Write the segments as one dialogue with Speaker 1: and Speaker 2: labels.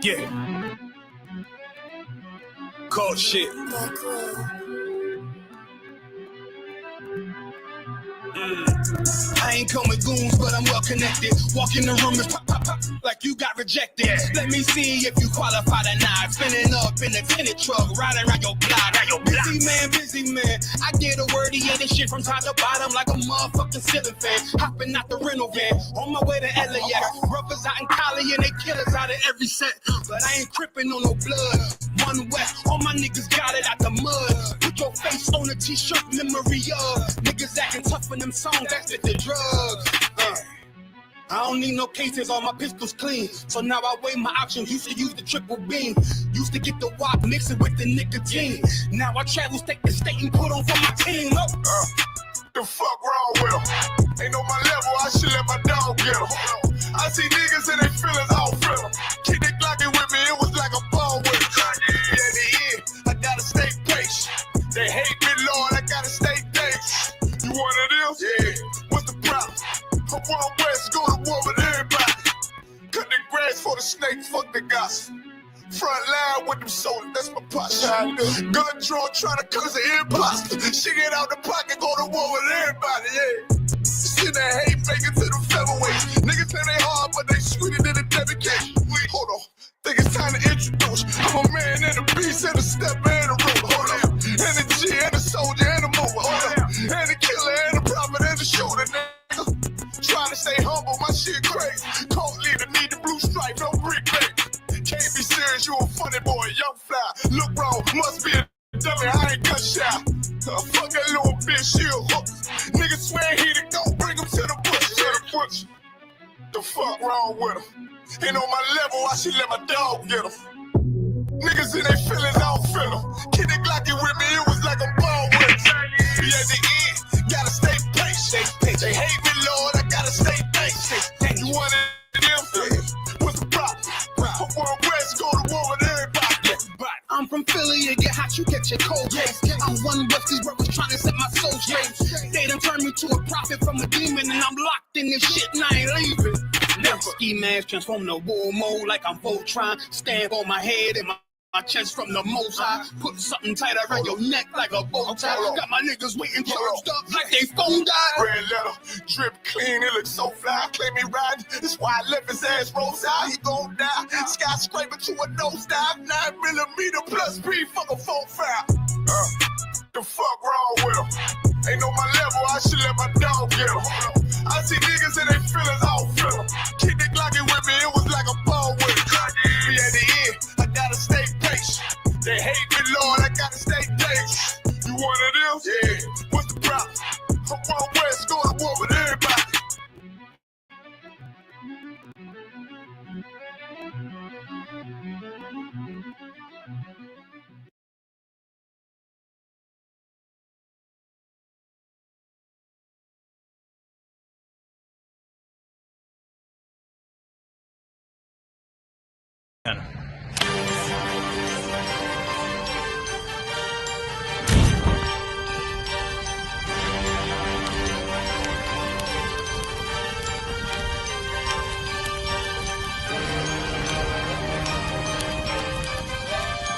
Speaker 1: Yeah. Cold shit. I ain't come with goons, but I'm well connected. Walk in the room and pop, pop, pop, like you got rejected. Let me see if you qualify or not. Spinning up in a tinted truck, riding around your block. Busy man. I get a word, he this shit from top to bottom like a motherfucking ceiling fan. Hopping out the rental van, on my way to LAX. Brothers out in Cali and they killers out of every set. But I ain't crippin' on no blood. One West, all my niggas got it out the mud. Put your face on a t-shirt, memory of niggas acting tough in them songs, that's with the drugs. I don't need no cases, all my pistols clean. So now I weigh my options, used to use the triple beam. Used to get the wop, mix it with the nicotine. Now I travel state to state and put on for my team.
Speaker 2: The fuck wrong with them? Ain't on my level, I should let my dog get them. I see niggas and they feelings, I don't feel them. Keep it glocking with me, it was like a ball with it. At the end, I gotta stay patient. They hate me, Lord, I gotta stay dangerous. You one of them? Yeah. What's the problem? I'm one West, go to war with everybody. Cut the grass for the snakes, fuck the gossip. Front line with them soldiers, that's my posture. Gun draw, trying to curse an imposter. She get out the pocket, go to war with everybody, yeah. Shit that hate, make it to the featherweights. Niggas say they hard, but they sweeter than a dedication. Hold on, think it's time to introduce. I'm a man and a beast and a stepper and a rope. Hold on, and a G and a soldier and a mover. Hold on, and a killer and a prophet and a shooter, nigga. Trying to stay humble, my shit crazy. Cold leader, need the blue stripe, no brick baby. Can't be serious, you a funny boy, young fly. Look wrong, must be a dummy, I ain't gun shy. Fuck that little bitch, she a hook. Niggas swear he the go, bring him to the bush. The fuck wrong with him? Ain't on my level, I should let my dog get him. Niggas in their feelings, I don't feel them. Kid the Glocky with me, it was like a ball with it. Be at the end, gotta stay patient. They hate me, Lord, I gotta stay patient. You one of them? What's the problem? I'm one West, go to war with everybody.
Speaker 1: I'm from Philly, you get hot, you get your cold case. I'm one West, these brothers trying to set my soul straight. They done turned me to a prophet from a demon, and I'm locked in this shit and I ain't leaving. Never ski mask transform to war mode like I'm Voltron. Stand on my head and my chest from the most high. Put something tight around your neck like a bow tie. Got my niggas waiting charged up like they phone died.
Speaker 2: Red letter, drip clean, it looks so fly. Claim me riding, that's why I left his ass rolls out. He gon' die. Skyscraper to a nose dive. 9mm plus B, fuck a 4.5. The fuck wrong with him? Ain't on my level, I should let my dog get him. I see niggas and they feelings, I don't feel them. Keep the Glocky with me, it was like a ball with it. Be at the end, I gotta stay patient. They hate me, Lord, I gotta stay dangerous. You one of them? Yeah. What's the problem? I'm one West, go to war with everybody.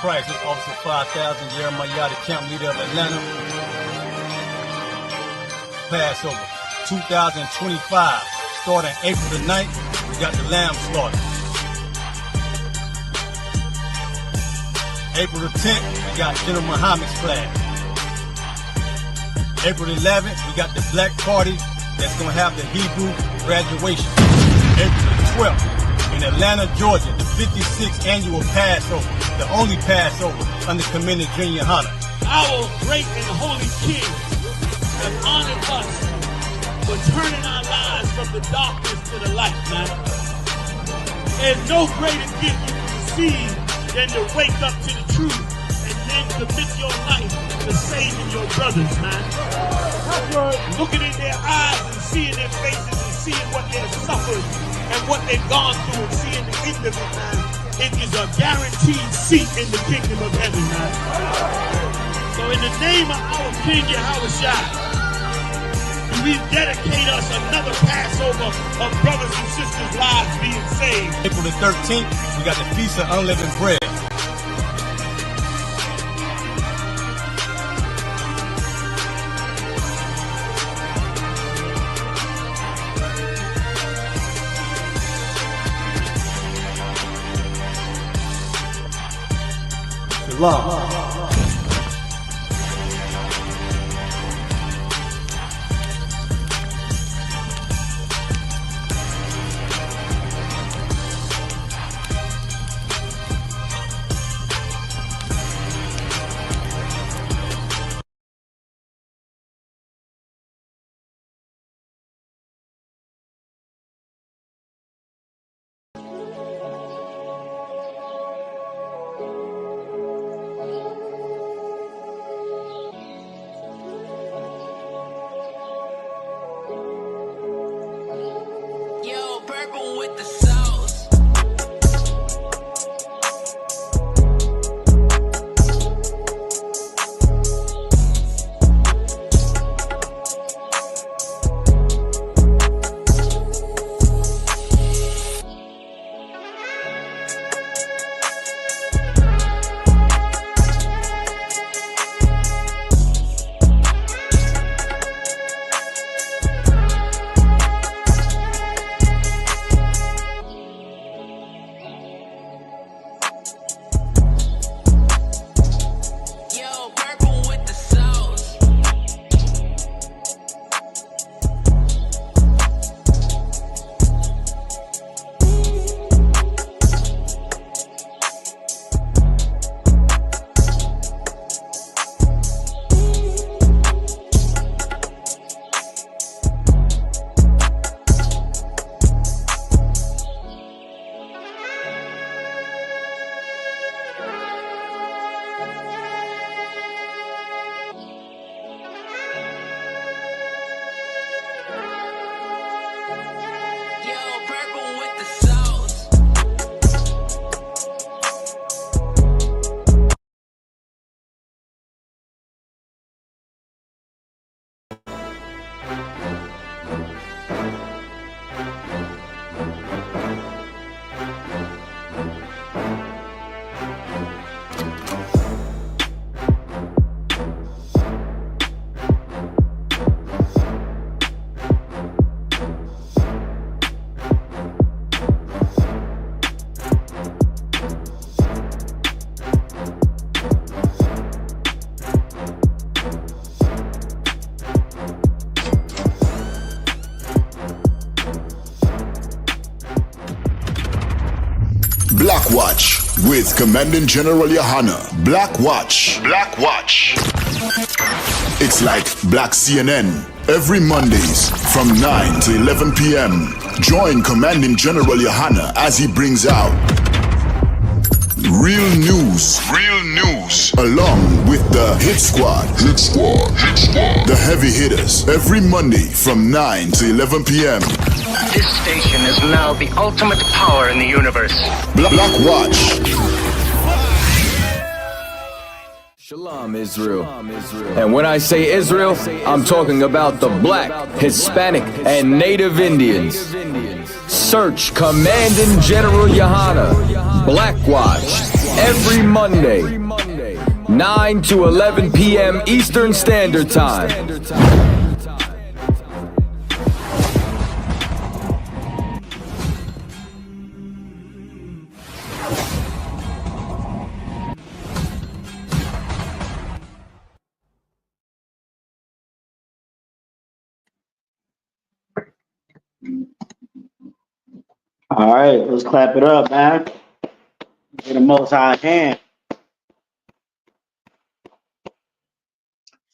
Speaker 3: Christ, this Officer 5000, Jeremiah, the camp leader of Atlanta. Passover 2025, starting April the 9th, we got the lamb slaughter. April the 10th, we got General Muhammad's flag. April the 11th, we got the black party that's gonna have the Hebrew graduation. April the 12th, in Atlanta, Georgia, the 56th annual Passover, the only Passover under Commander Junior YAHANNA.
Speaker 4: Our great and holy King has honored us for turning our lives from the darkness to the light, man. There's no greater gift you can receive than to wake up to the truth and then commit your life to saving your brothers, man. Looking in their eyes and seeing their faces and seeing what they've suffered and what they've gone through and seeing the end of it, man. It is a guaranteed seat in the kingdom of heaven, man. So in the name of our King Yahushua, we dedicate us another Passover over of brothers and sisters' lives being saved.
Speaker 3: April the 13th, we got the Feast of Unleavened Bread. Shalom.
Speaker 2: Black Watch with Commanding General YAHANNA. Black Watch. Black Watch. It's like Black CNN. Every Mondays from 9 to 11 p.m. Join Commanding General YAHANNA as he brings out real news, along with the Hit Squad, the heavy hitters. Every Monday from 9 to 11 p.m.
Speaker 5: This station is now the ultimate power in the universe.
Speaker 2: Black Watch.
Speaker 6: Shalom, Israel. And when I say Israel, I'm talking about the black, Hispanic, and Native Indians. Search Commanding General YAHANNA, Black Watch, every Monday, 9 to 11 p.m. Eastern Standard Time.
Speaker 7: All right, let's clap it up, man. Get the Most High hand.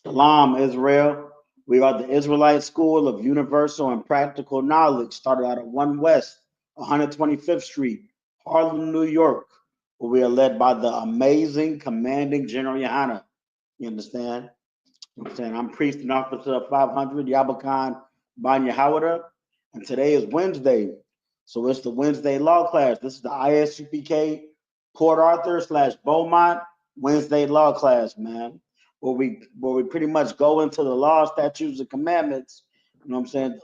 Speaker 7: Shalom, Israel. We are the Israelite School of Universal and Practical Knowledge, started out at 1 West, 125th Street, Harlem, New York, where we are led by the amazing Commanding General YAHANNA. You understand? I'm Priest and Officer of 500, Yabakan Ban Yahawada, and today is Wednesday. So it's the Wednesday law class. This is the ISUPK Port Arthur / Beaumont Wednesday law class, man. Where we pretty much go into the law, statutes, and commandments, you know what I'm saying,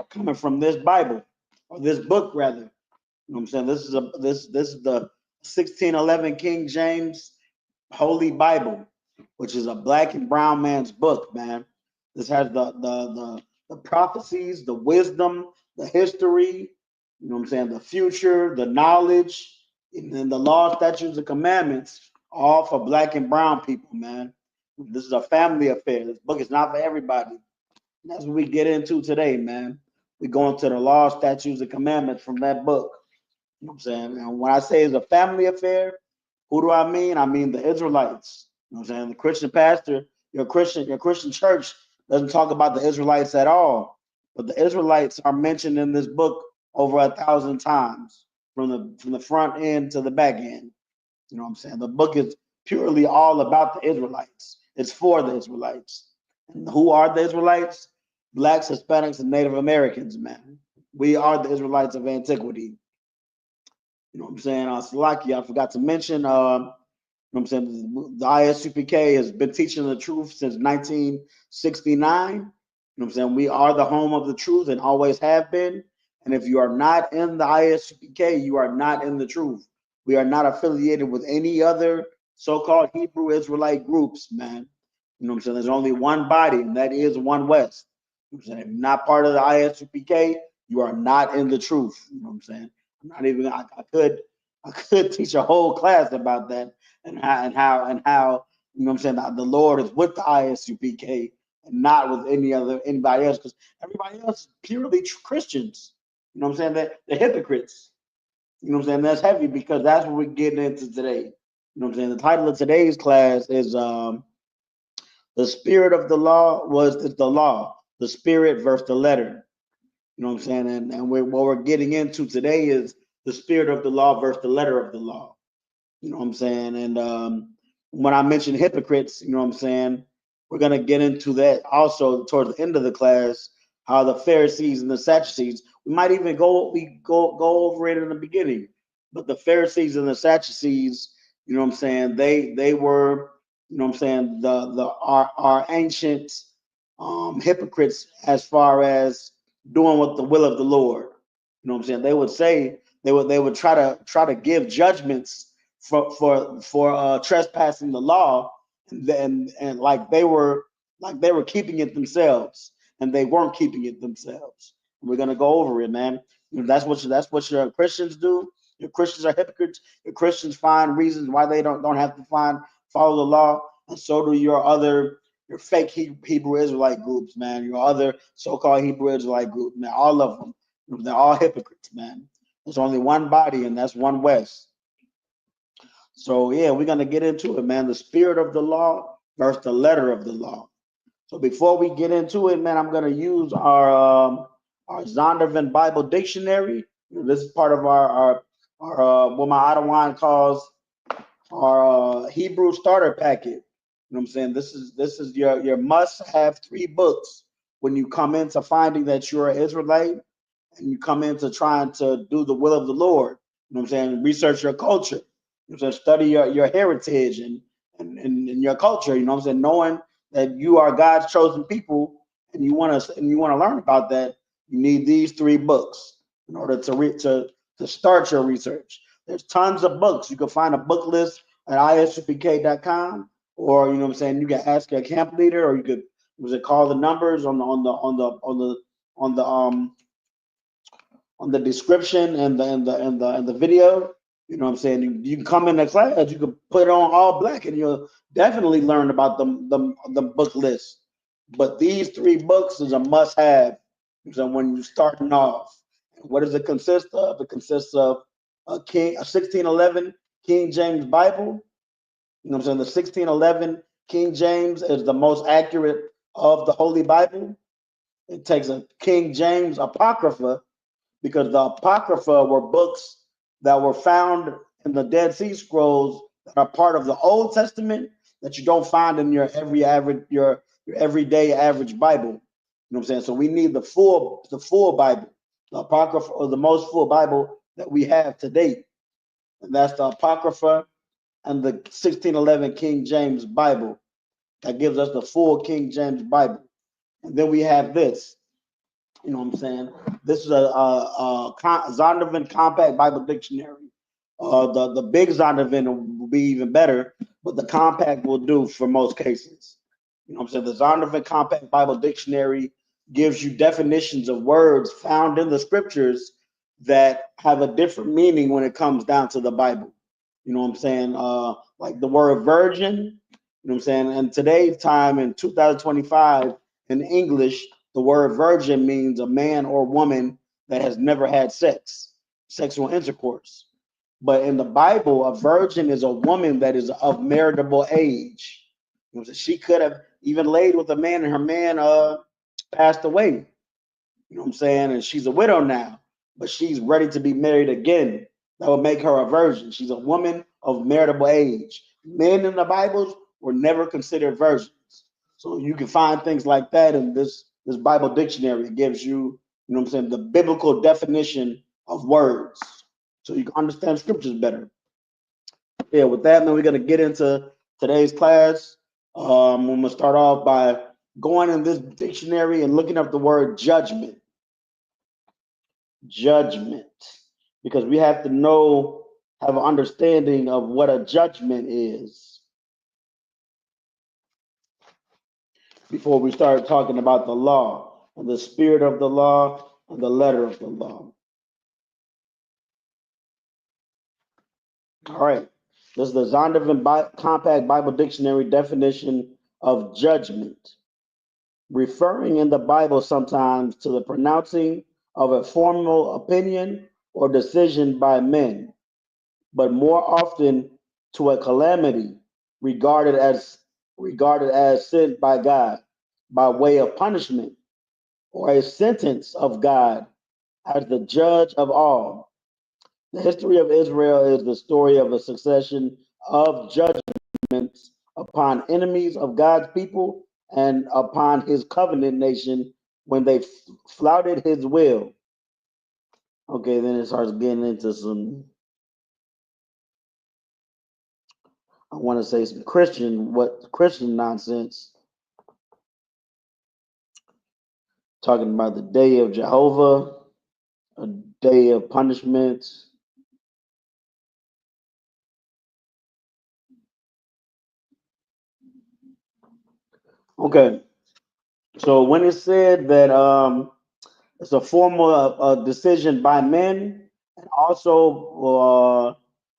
Speaker 7: coming from this Bible, or this book rather. You know what I'm saying? This is the 1611 King James Holy Bible, which is a black and brown man's book, man. This has the prophecies, the wisdom, the history, you know what I'm saying, the future, the knowledge, and then the law, statutes, and commandments, all for black and brown people, man. This is a family affair. This book is not for everybody. And that's what we get into today, man. We go into the law, statutes, and commandments from that book. You know what I'm saying? And when I say it's a family affair, who do I mean? I mean the Israelites. You know what I'm saying? The Christian pastor, your Christian church doesn't talk about the Israelites at all. But the Israelites are mentioned in this book over 1,000 times, from the front end to the back end. You know what I'm saying? The book is purely all about the Israelites. It's for the Israelites. And who are the Israelites? Blacks, Hispanics, and Native Americans, man. We are the Israelites of antiquity. You know what I'm saying? Salaki, I forgot to mention, you know what I'm saying, the ISUPK has been teaching the truth since 1969. You know what I'm saying? We are the home of the truth and always have been. And if you are not in the ISUPK, you are not in the truth. We are not affiliated with any other so-called Hebrew Israelite groups, man. You know what I'm saying? There's only one body, and that is One West. You know what I'm saying? If you're not part of the ISUPK, you are not in the truth. You know what I'm saying? I'm not even. I could teach a whole class about that and how you know what I'm saying, the Lord is with the ISUPK and not with anybody else, because everybody else is purely Christians. You know what I'm saying? They're hypocrites. You know what I'm saying? That's heavy, because that's what we're getting into today. You know what I'm saying? The title of today's class is the spirit of the law is the law, the spirit versus the letter. You know what I'm saying? And what we're getting into today is the spirit of the law versus the letter of the law. You know what I'm saying? And when I mention hypocrites, you know what I'm saying, we're going to get into that also towards the end of the class, how the Pharisees and the Sadducees, we might even go over it in the beginning, but the Pharisees and the Sadducees, you know what I'm saying, they were, you know what I'm saying, our ancient hypocrites as far as doing what the will of the Lord. You know what I'm saying? They would say they would try to give judgments for trespassing the law, and like they were keeping it themselves, and they weren't keeping it themselves. And we're gonna go over it, man. You know, that's what your Christians do. Your Christians are hypocrites. Your Christians find reasons why they don't have to follow the law, and so do your fake Hebrew Israelite groups, man. Your other so-called Hebrew Israelite group, man. All of them, they're all hypocrites, man. There's only one body, and that's One West. So yeah, we're gonna get into it, man. The spirit of the law versus the letter of the law. So before we get into it, man, I'm gonna use our Zondervan Bible Dictionary. This is part of our what my Adawan calls our Hebrew starter packet. You know what I'm saying? This is your must-have 3 books when you come into finding that you're an Israelite and you come into trying to do the will of the Lord. You know what I'm saying? Research your culture. You know what I'm saying? Study your heritage and your culture. You know what I'm saying? Knowing that you are God's chosen people and you want to learn about that, you need these 3 books in order to start your research. There's tons of books. You can find a book list at ISUPK.com, or you know what I'm saying, you can ask your camp leader, or you could call the numbers on the description and the video. You know what I'm saying? You can come in the class, you can put it on all black, and you'll definitely learn about the book list. But these 3 books is a must-have. So when you're starting off, what does it consist of? It consists of a 1611 King James Bible. You know what I'm saying? The 1611 King James is the most accurate of the Holy Bible. It takes a King James Apocrypha, because the Apocrypha were books that were found in the Dead Sea Scrolls that are part of the Old Testament that you don't find in your everyday average Bible. You know what I'm saying? So we need the full Bible, the Apocrypha, or the most full Bible that we have to date. And that's the Apocrypha and the 1611 King James Bible. That gives us the full King James Bible. And then we have this. You know what I'm saying? This is a Zondervan Compact Bible Dictionary. The big Zondervan will be even better, but the compact will do for most cases. You know what I'm saying? The Zondervan Compact Bible Dictionary gives you definitions of words found in the scriptures that have a different meaning when it comes down to the Bible. You know what I'm saying? Like the word virgin, you know what I'm saying? And today's time in 2025 in English, the word virgin means a man or woman that has never had sexual intercourse. But in the Bible, a virgin is a woman that is of marriageable age. You know, so she could have even laid with a man and her man passed away. You know what I'm saying? And she's a widow now, but she's ready to be married again. That would make her a virgin. She's a woman of marriageable age. Men in the Bible were never considered virgins. So you can find things like that in this Bible dictionary. It gives you, you know what I'm saying, the biblical definition of words. So you can understand scriptures better. Yeah, with that, man, we're going to get into today's class. I'm going to start off by going in this dictionary and looking up the word judgment. Judgment. Because we have to know, have an understanding of what a judgment is before we start talking about the law and the spirit of the law and the letter of the law. All right. This is the Zondervan Compact Bible Dictionary definition of judgment, referring in the Bible sometimes to the pronouncing of a formal opinion or decision by men, but more often to a calamity regarded as sent by God by way of punishment, or a sentence of God as the judge of all. The history of Israel is the story of a succession of judgments upon enemies of God's people and upon his covenant nation when they flouted his will. Okay, then it starts getting into some, I want to say some Christian nonsense. Talking about the day of Jehovah, a day of punishment. Okay, so when it said that it's a formal decision by men, and also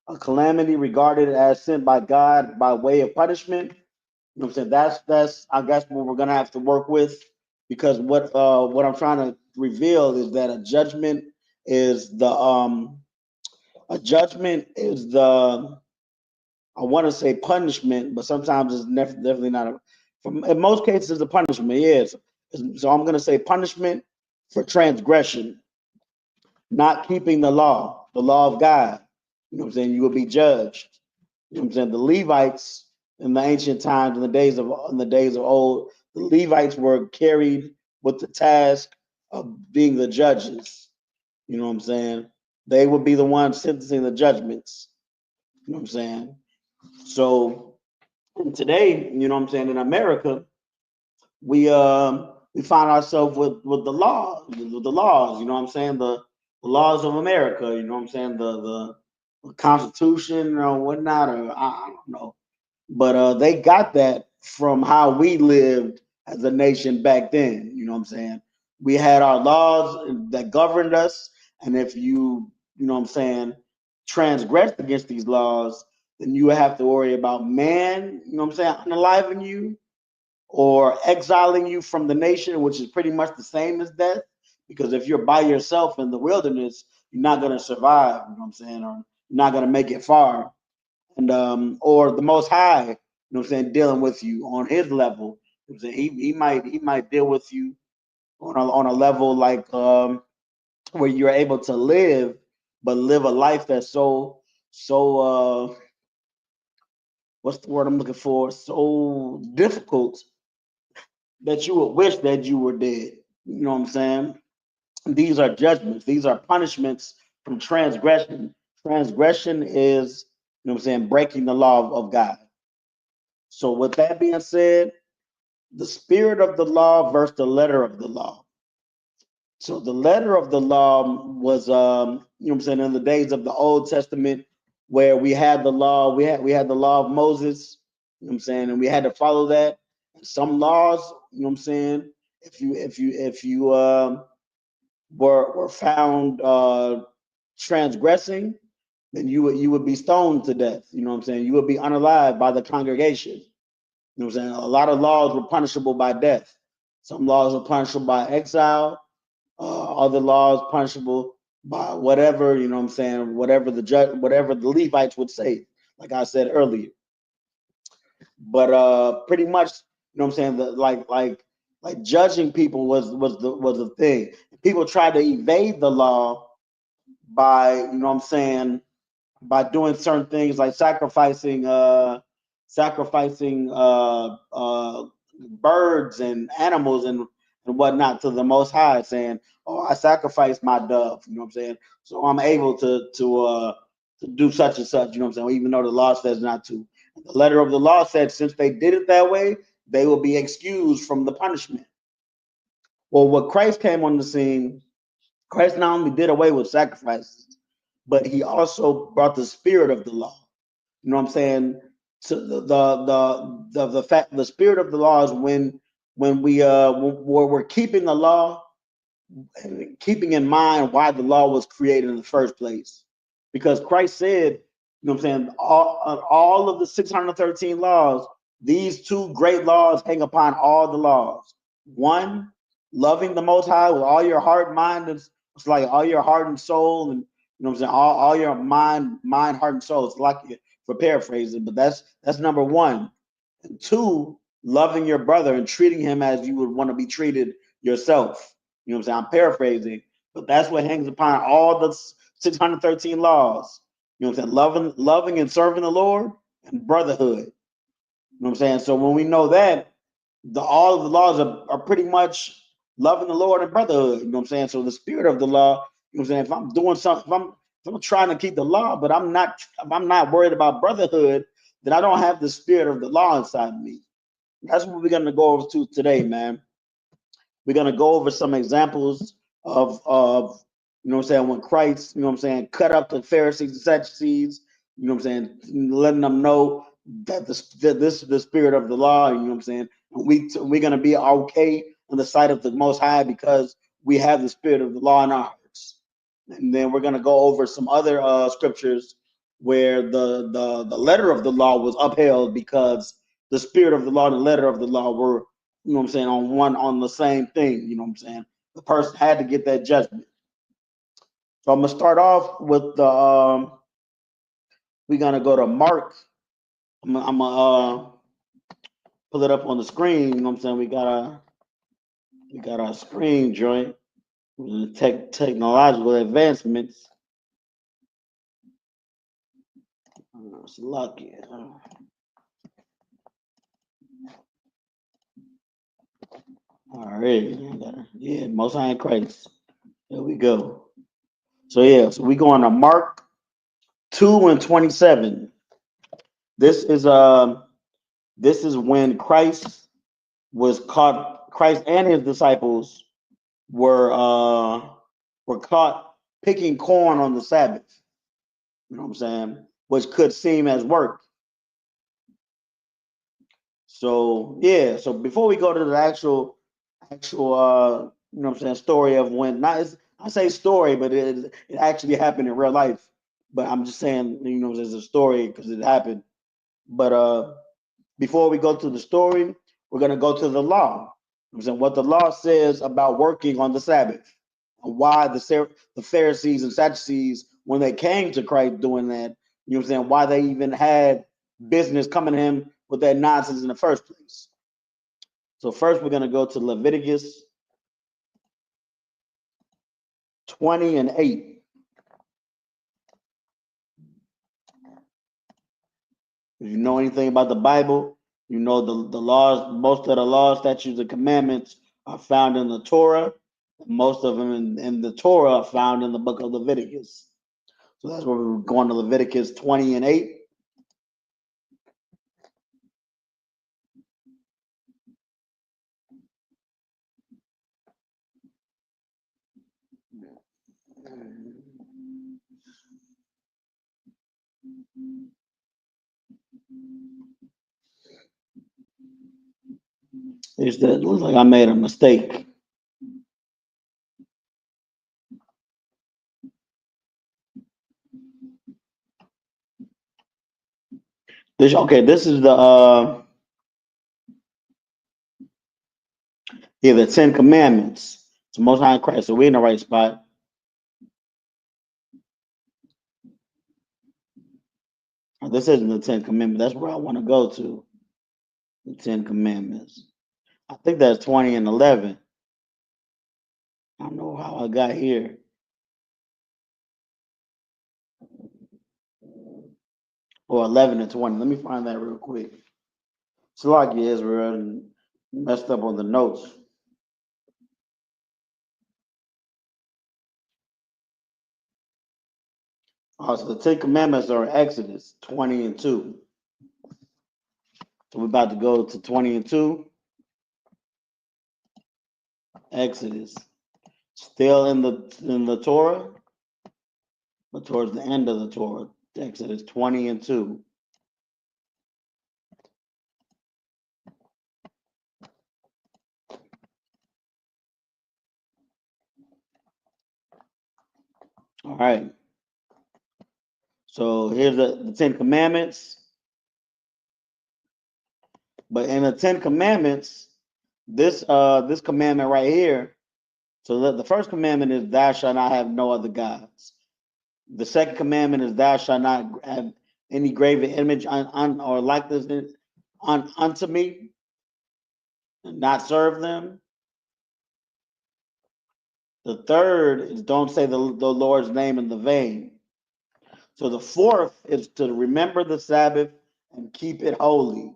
Speaker 7: a calamity regarded as sent by God by way of punishment. You know what I'm saying? That's I guess what we're gonna have to work with, because what I'm trying to reveal is that a judgment is the I want to say punishment, but sometimes it's definitely not. In most cases, it's a punishment. Yes. So I'm going to say punishment for transgression, not keeping the law of God. You know what I'm saying? You will be judged. You know what I'm saying? The Levites in the ancient times, in the days of old, the Levites were carried with the task of being the judges. You know what I'm saying? They would be the ones sentencing the judgments. You know what I'm saying? So today, you know what I'm saying, in America, we find ourselves with the laws, you know what I'm saying, the laws of America, you know what I'm saying, the Constitution or whatnot, or I don't know. But they got that from how we lived as a nation back then, you know what I'm saying? We had our laws that governed us, and if you know what I'm saying, transgressed against these laws, then you would have to worry about man, you know what I'm saying, unaliving you or exiling you from the nation, which is pretty much the same as death. Because if you're by yourself in the wilderness, you're not going to survive, you know what I'm saying, or you're not going to make it far. And or the Most High, you know what I'm saying, dealing with you on his level. You know what I'm saying? He might deal with you on a level like where you're able to live, but live a life that's so what's the word I'm looking for? So difficult that you would wish that you were dead. You know what I'm saying? These are judgments. These are punishments from transgression. Transgression is, you know what I'm saying, breaking the law of God. So with that being said, the spirit of the law versus the letter of the law. So the letter of the law was, you know what I'm saying, in the days of the Old Testament, where we had the law, we had the law of Moses, you know what I'm saying, and we had to follow that. And some laws, you know what I'm saying, if you were found transgressing, then you would be stoned to death. You know what I'm saying? You would be unalived by the congregation. You know what I'm saying? A lot of laws were punishable by death. Some laws were punishable by exile. Other laws punishable by whatever, you know what I'm saying, whatever the Levites would say, like I said earlier. But pretty much, you know what I'm saying, like judging people was the thing. People tried to evade the law by, you know what I'm saying, by doing certain things like sacrificing birds and animals and whatnot to the Most High, saying, "Oh, I sacrificed my dove," you know what I'm saying, so I'm able to do such and such, you know what I'm saying, even though the law says not to. The letter of the law said since they did it that way, they will be excused from the punishment. Well, when Christ came on the scene, Christ not only did away with sacrifices, but he also brought the spirit of the law. You know what I'm saying? So the spirit of the law is when we're keeping the law and keeping in mind why the law was created in the first place. Because Christ said, you know what I'm saying, all of the 613 laws, these two great laws hang upon all the laws. One, loving the Most High with all your heart, mind, and it's like all your heart and soul, and you know what I'm saying, all your mind, heart, and soul. It's like, for paraphrasing, but that's number one. And two, loving your brother and treating him as you would want to be treated yourself. You know what I'm saying? I'm paraphrasing, but that's what hangs upon all the 613 laws. You know what I'm saying? Loving and serving the Lord and brotherhood. You know what I'm saying? So when we know that, all of the laws are pretty much loving the Lord and brotherhood. You know what I'm saying? So the spirit of the law, you know what I'm saying? If I'm doing something, if I'm trying to keep the law, but I'm not worried about brotherhood, then I don't have the spirit of the law inside me. That's what we're gonna go over to today, man. We're gonna go over some examples of you know what I'm saying, when Christ, you know what I'm saying, cut up the Pharisees and Sadducees, you know what I'm saying, letting them know that this is the spirit of the law, you know what I'm saying. And we're gonna be okay in the sight of the Most High because we have the spirit of the law in our hearts. And then we're gonna go over some other scriptures where the letter of the law was upheld because the spirit of the law and the letter of the law were, you know what I'm saying, on the same thing, you know what I'm saying. The person had to get that judgment. So I'm gonna start off with the we're gonna go to Mark. I'm gonna pull it up on the screen, you know what I'm saying. We got our screen joint with the technological advancements. It's lucky. All right, yeah, Most High in Christ. There we go. So yeah, so we going to Mark 2:27. This is when Christ was caught. Christ and his disciples were caught picking corn on the Sabbath. You know what I'm saying? Which could seem as work. So yeah. So before we go to the actual you know what I'm saying, story of when, I say story, but it actually happened in real life. But I'm just saying, you know, there's a story because it happened. But before we go to the story, we're gonna go to the law. You know what I'm saying, what the law says about working on the Sabbath, and why the Pharisees and Sadducees, when they came to Christ doing that, you know what I'm saying, why they even had business coming to him with that nonsense in the first place. So first, we're gonna go to Leviticus 20:8. If you know anything about the Bible, you know the laws, most of the laws, statutes, and commandments are found in the Torah. Most of them in the Torah are found in the book of Leviticus. So that's where we're going to Leviticus 20:8. It looks like I made a mistake. This is the the 10 Commandments. It's the Most High Christ. So we're in the right spot. This isn't the 10 Commandments. That's where I want to go to. The 10 Commandments. I think that's 20 and 11. I don't know how I got here. Or 11 and 20. Let me find that real quick. It's like Israel and messed up on the notes. So the 10 Commandments are in Exodus 20 and 2. So we're about to go to 20 and 2. Exodus. Still in the Torah, but towards the end of the Torah. Exodus 20 and 2. All right. So here's the 10 Commandments. But in the 10 Commandments, this commandment right here, so the first commandment is thou shalt not have no other gods. The second commandment is thou shalt not have any graven image or likeness unto me, and not serve them. The third is don't say the Lord's name in the vain. So the fourth is to remember the Sabbath and keep it holy.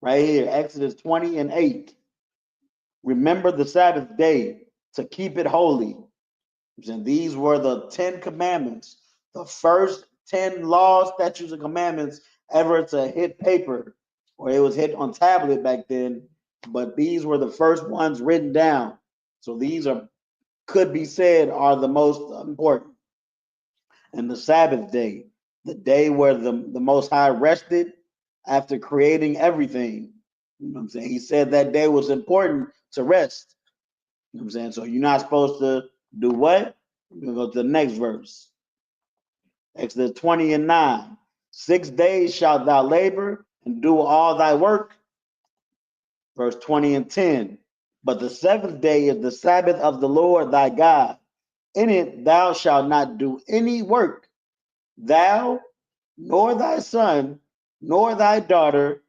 Speaker 7: Right here, Exodus 20 and 8. Remember the Sabbath day to keep it holy. And these were the 10 commandments, the first 10 laws, statutes, and commandments ever to hit paper, or it was hit on tablet back then, but these were the first ones written down. So these could be said are the most important. And the Sabbath day, the day where the Most High rested after creating everything. You know what I'm saying? He said that day was important to rest. You know what I'm saying? So you're not supposed to do what? We're going to go to the next verse. Exodus 20 and 9. 6 days shalt thou labor and do all thy work. Verse 20 and 10. But the seventh day is the Sabbath of the Lord thy God. In it thou shalt not do any work, thou, nor thy son, nor thy daughter,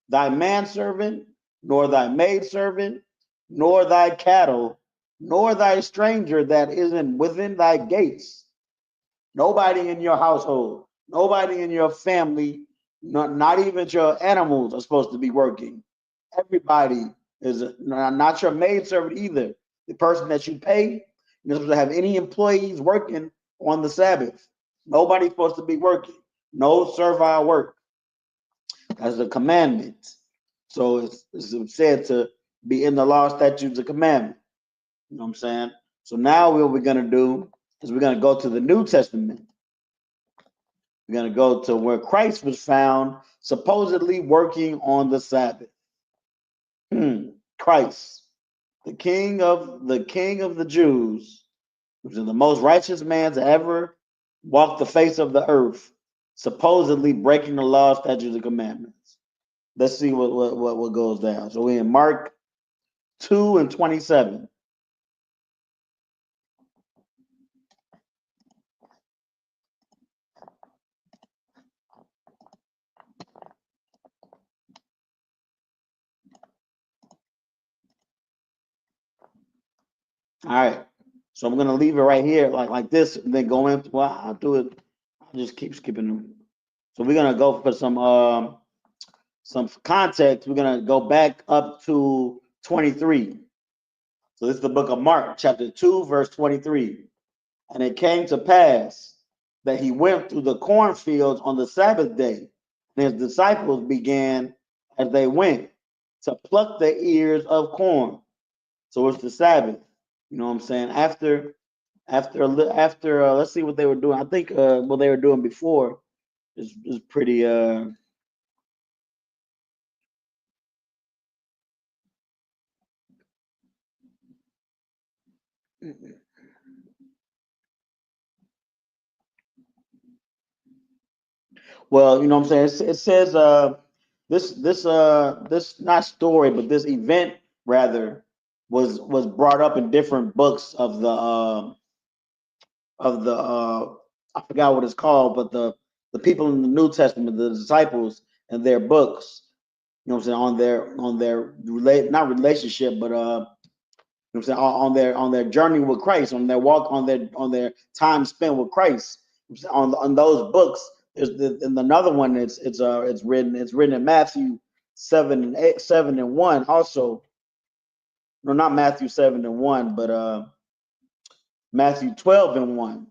Speaker 7: thy manservant, nor thy maidservant, nor thy cattle, nor thy stranger that isn't within thy gates. Nobody in your household, nobody in your family, not even your animals are supposed to be working. Everybody is not your maidservant either. The person that you pay, you're not supposed to have any employees working on the Sabbath. Nobody's supposed to be working. No servile work. That's a commandment. So it's said to be in the law, statutes, and commandment. You know what I'm saying? So now what we're going to do is we're going to go to the New Testament. We're going to go to where Christ was found supposedly working on the Sabbath. Christ, the king of the Jews, which is the most righteous man to ever walk the face of the earth, supposedly breaking the law, statutes, and commandments. Let's see what goes down. So we're in Mark 2 and 27. All right. So I'm gonna leave it right here, like this, and then go into. Well, I'll do it. I'll just keep skipping them. So we're gonna go for some context. We're gonna go back up to 23. So this is the book of Mark, chapter 2, verse 23. And it came to pass that he went through the cornfields on the Sabbath day, and his disciples began as they went to pluck the ears of corn. So it's the Sabbath. You know what I'm saying? After let's see what they were doing. I think what they were doing before is pretty Well, you know what I'm saying? It says this not story, but this event rather was brought up in different books of the I forgot what it's called, but the people in the New Testament, the disciples and their books, you know what I'm saying, on their not relationship, but you know what I'm saying, on their journey with Christ, on their walk, on their time spent with Christ. On those books, there's another one. It's written in Matthew 7:1 also. No, not Matthew 7:1, but Matthew 12:1.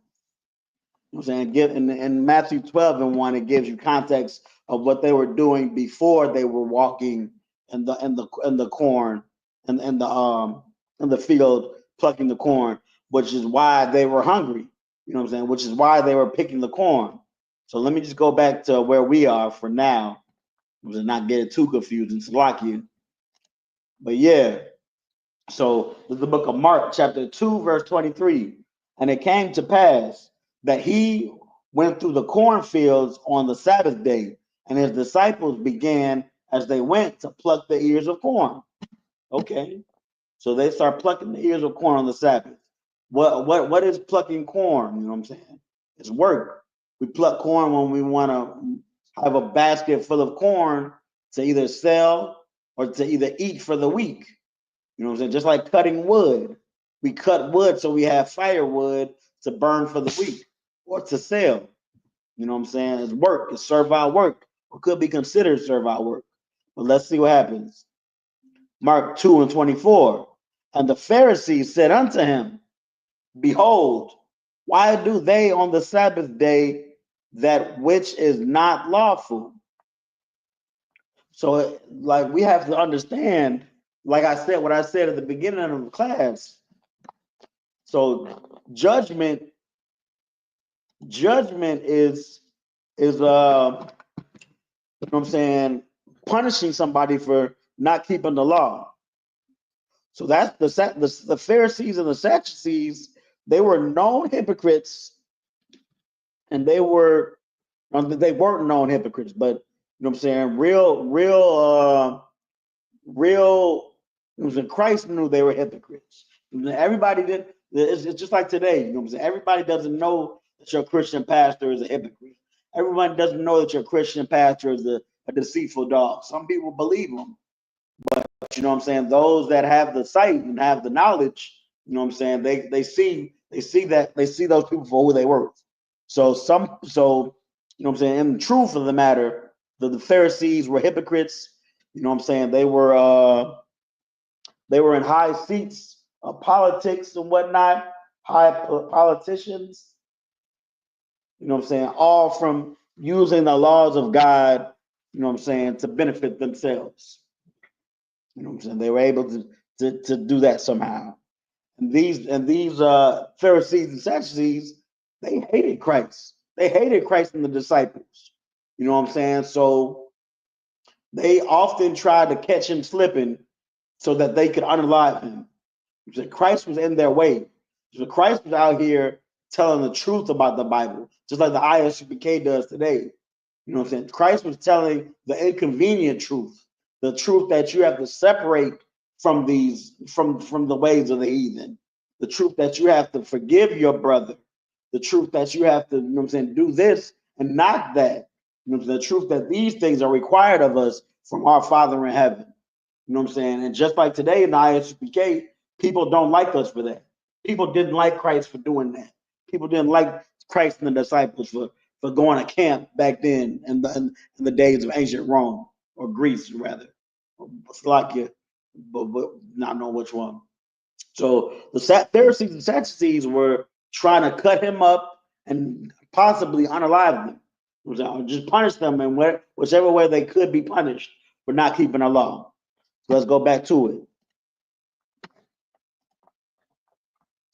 Speaker 7: I'm saying, in Matthew 12:1, it gives you context of what they were doing before they were walking in the corn and in the field plucking the corn, which is why they were hungry. You know what I'm saying? Which is why they were picking the corn. So let me just go back to where we are for now, to not get it too confusing. It's like you, but yeah. So this is the book of Mark, chapter 2, verse 23. And it came to pass that he went through the cornfields on the Sabbath day, and his disciples began as they went to pluck the ears of corn. Okay. So they start plucking the ears of corn on the Sabbath. What is plucking corn? You know what I'm saying? It's work. We pluck corn when we want to have a basket full of corn to either sell or to either eat for the week. You know what I'm saying? Just like cutting wood. We cut wood so we have firewood to burn for the week or to sell. You know what I'm saying? It's work. It's servile work. Or could be considered servile work. But let's see what happens. Mark 2:24. And the Pharisees said unto him, Behold, why do they on the Sabbath day that which is not lawful? So, like, we have to understand, like I said, what I said at the beginning of the class. So judgment is you know what I'm saying, punishing somebody for not keeping the law. So that's the Pharisees and the Sadducees. They were known hypocrites, and they weren't known hypocrites, but you know what I'm saying, real. It was in Christ knew they were hypocrites. Everybody did. It's just like today. You know what I'm saying? Everybody doesn't know that your Christian pastor is a hypocrite. Everyone doesn't know that your Christian pastor is a deceitful dog. Some people believe them, but you know what I'm saying. Those that have the sight and have the knowledge, you know what I'm saying. They see those people for who they were. So you know what I'm saying. In the truth of the matter, the Pharisees were hypocrites. You know what I'm saying. They were in high seats of politics and whatnot, high politicians. You know what I'm saying? All from using the laws of God, you know what I'm saying, to benefit themselves. You know what I'm saying? They were able to do that somehow. And these Pharisees and Sadducees, they hated Christ. They hated Christ and the disciples. You know what I'm saying? So they often tried to catch him slipping so that they could unalive him. So Christ was in their way. So Christ was out here telling the truth about the Bible, just like the ISUPK does today. You know what I'm saying? Christ was telling the inconvenient truth, the truth that you have to separate from the ways of the heathen, the truth that you have to forgive your brother, the truth that you have to, you know what I'm saying, do this and not that. You know, the truth that these things are required of us from our Father in heaven. You know what I'm saying? And just like today in the ISUPK, people don't like us for that. People didn't like Christ for doing that. People didn't like Christ and the disciples for going to camp back then in the days of ancient Rome, or Greece rather, or Slovakia, but not know which one. So the Pharisees and Sadducees were trying to cut him up and possibly unalive them. Just punish them in whichever way they could be punished for not keeping the law. So let's go back to it.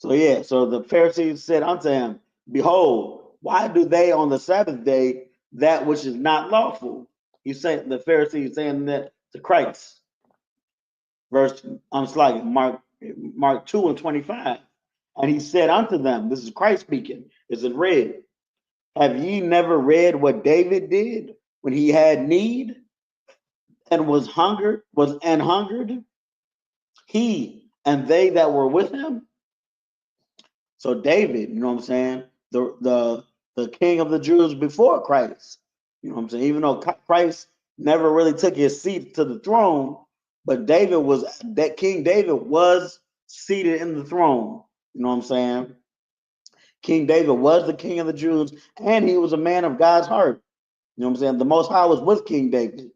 Speaker 7: So yeah, so the Pharisees said unto him, Behold, why do they on the Sabbath day that which is not lawful? He's saying, the Pharisees saying that to Christ. Verse, Mark 2:25. And he said unto them, this is Christ speaking, is in red. Have ye never read what David did when he had need and was hungered, he and they that were with him? So David, you know what I'm saying, the king of the Jews before Christ, you know what I'm saying, even though Christ never really took his seat to the throne, but King David was seated in the throne, you know what I'm saying. King David was the king of the Jews, and he was a man of God's heart. You know what I'm saying? The Most High was with King David.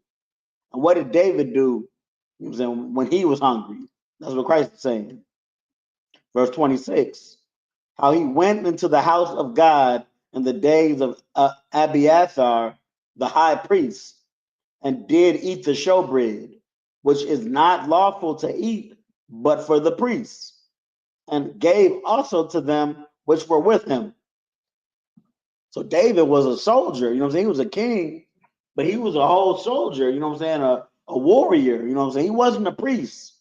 Speaker 7: And what did David do, you know what I'm saying, when he was hungry? That's what Christ is saying. Verse 26, how he went into the house of God in the days of Abiathar, the high priest, and did eat the showbread, which is not lawful to eat, but for the priests, and gave also to them which were with him. So David was a soldier, you know what I'm saying? He was a king, but he was a whole soldier, you know what I'm saying? A warrior, you know what I'm saying? He wasn't a priest.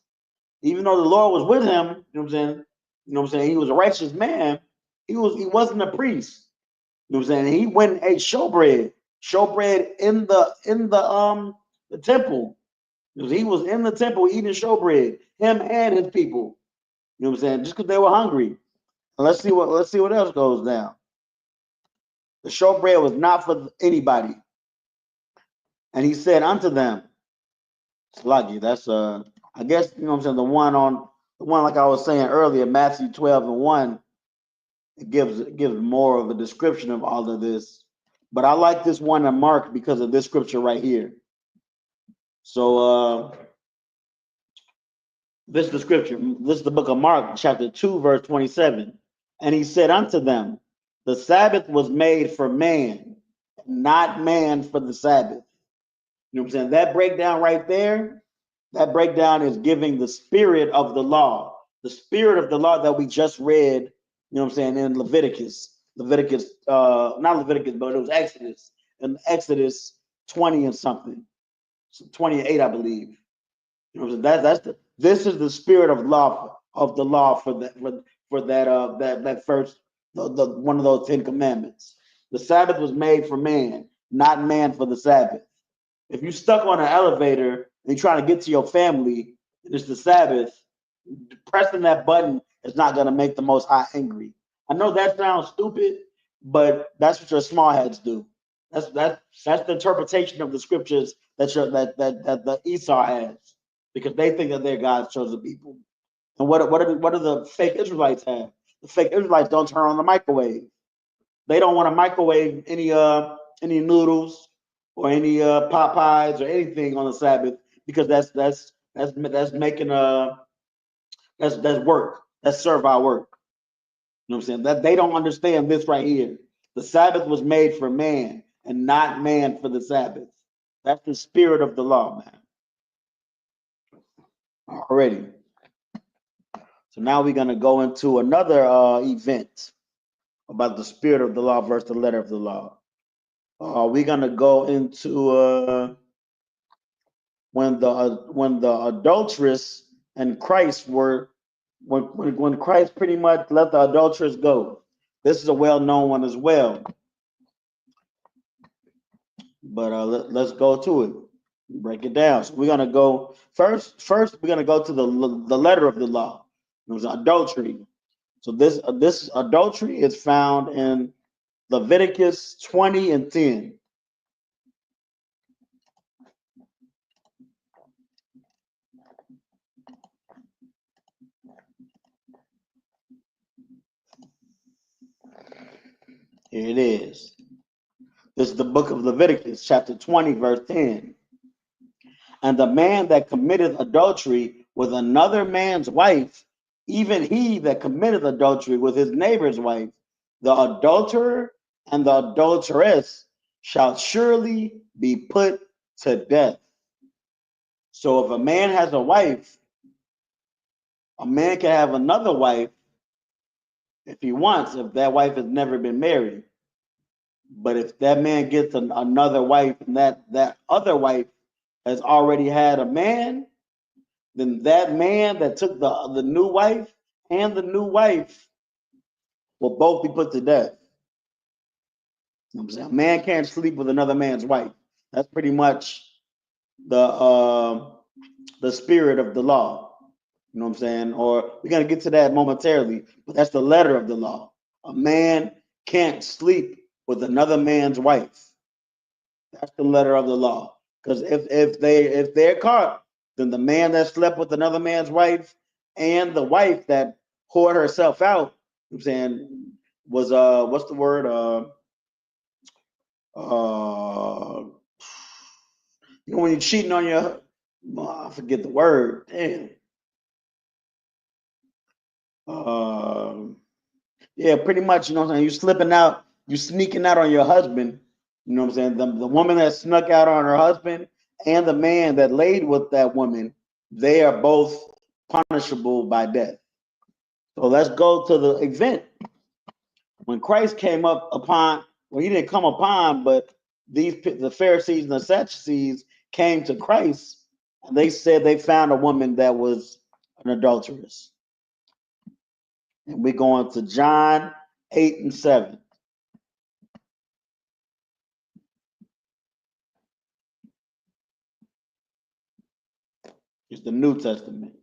Speaker 7: Even though the Lord was with him, you know what I'm saying? You know what I'm saying? He was a righteous man. He wasn't a priest. You know what I'm saying? He went and ate showbread in the temple. He was in the temple eating showbread, him and his people. You know what I'm saying? Just because they were hungry. And let's see what else goes down. The showbread was not for anybody. And he said unto them, Sluggy, that's I guess, you know what I'm saying, the one like I was saying earlier, Matthew 12:1, it gives more of a description of all of this. But I like this one in Mark because of this scripture right here. So this is the scripture. This is the book of Mark, chapter 2, verse 27. And he said unto them, the Sabbath was made for man, not man for the Sabbath. You know what I'm saying? That breakdown right there, that breakdown is giving the spirit of the law. The spirit of the law that we just read, you know what I'm saying, in Leviticus, not Leviticus, but it was Exodus, in Exodus 20 and something, 28, I believe. You know what I'm saying? This is the spirit of the law for that first the one of those 10 commandments. The Sabbath was made for man, not man for the Sabbath. If you're stuck on an elevator and you're trying to get to your family and it's the Sabbath, pressing that button is not going to make the Most High angry. I know that sounds stupid, but that's what your small heads do. That's the interpretation of the scriptures that the Esau has, because they think that they're God's chosen people. And what do the fake Israelites have? The fake Israelites don't turn on the microwave. They don't want to microwave any noodles or any Popeyes or anything on the Sabbath, because that's making that's work. That's servile work. You know what I'm saying? That they don't understand this right here. The Sabbath was made for man and not man for the Sabbath. That's the spirit of the law, man. Already. So now we're gonna go into another event about the spirit of the law versus the letter of the law. We're gonna go into when the adulteress and Christ were when Christ pretty much let the adulteress go. This is a well-known one as well. But let's go to it. Break it down. So we're gonna go first. We're gonna go to the letter of the law. It was adultery. So this adultery is found in Leviticus 20 and 10. Here it is. This is the book of Leviticus, chapter 20, verse 10. And the man that committeth adultery with another man's wife, even he that committeth adultery with his neighbor's wife, the adulterer and the adulteress shall surely be put to death. So if a man has a wife, a man can have another wife if he wants, if that wife has never been married. But if that man gets another wife and that other wife has already had a man, then that man that took the new wife and the new wife will both be put to death. You know what I'm saying? A man can't sleep with another man's wife. That's pretty much the spirit of the law. You know what I'm saying? Or we're gonna get to that momentarily, but that's the letter of the law. A man can't sleep with another man's wife. That's the letter of the law. Because if they're caught, then the man that slept with another man's wife and the wife that whored herself out, you know what I'm saying, was what's the word? You know when you're cheating on your, I forget the word. Damn. Yeah, pretty much. You know what I'm saying. You slipping out, you sneaking out on your husband. You know what I'm saying. The woman that snuck out on her husband and the man that laid with that woman, they are both punishable by death. So let's go to the event when Christ came up upon. Well, he didn't come upon, but the Pharisees and the Sadducees came to Christ, and they said they found a woman that was an adulteress. And we're going to John 8 and 7. It's the New Testament.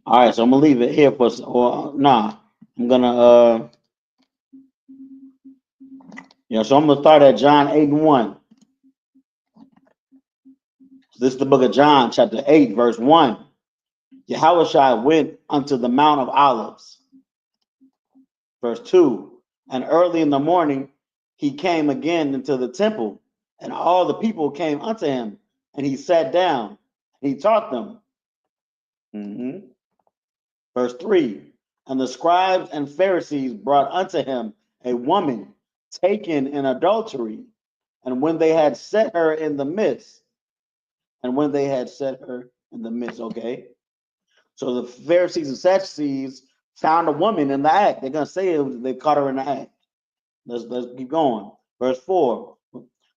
Speaker 7: All right, so I'm gonna leave it here for, or nah, I'm gonna so I'm gonna start at John 8 and 1. This is the book of John, chapter 8, verse 1. Yahushua went unto the Mount of Olives. Verse 2. And early in the morning he came again into the temple, and all the people came unto him, and he sat down, and he taught them. Verse 3. And the scribes and Pharisees brought unto him a woman taken in adultery, and when they had set her in the midst, okay. So the Pharisees and Sadducees found a woman in the act. They're gonna say they caught her in the act. Let's keep going. Verse 4.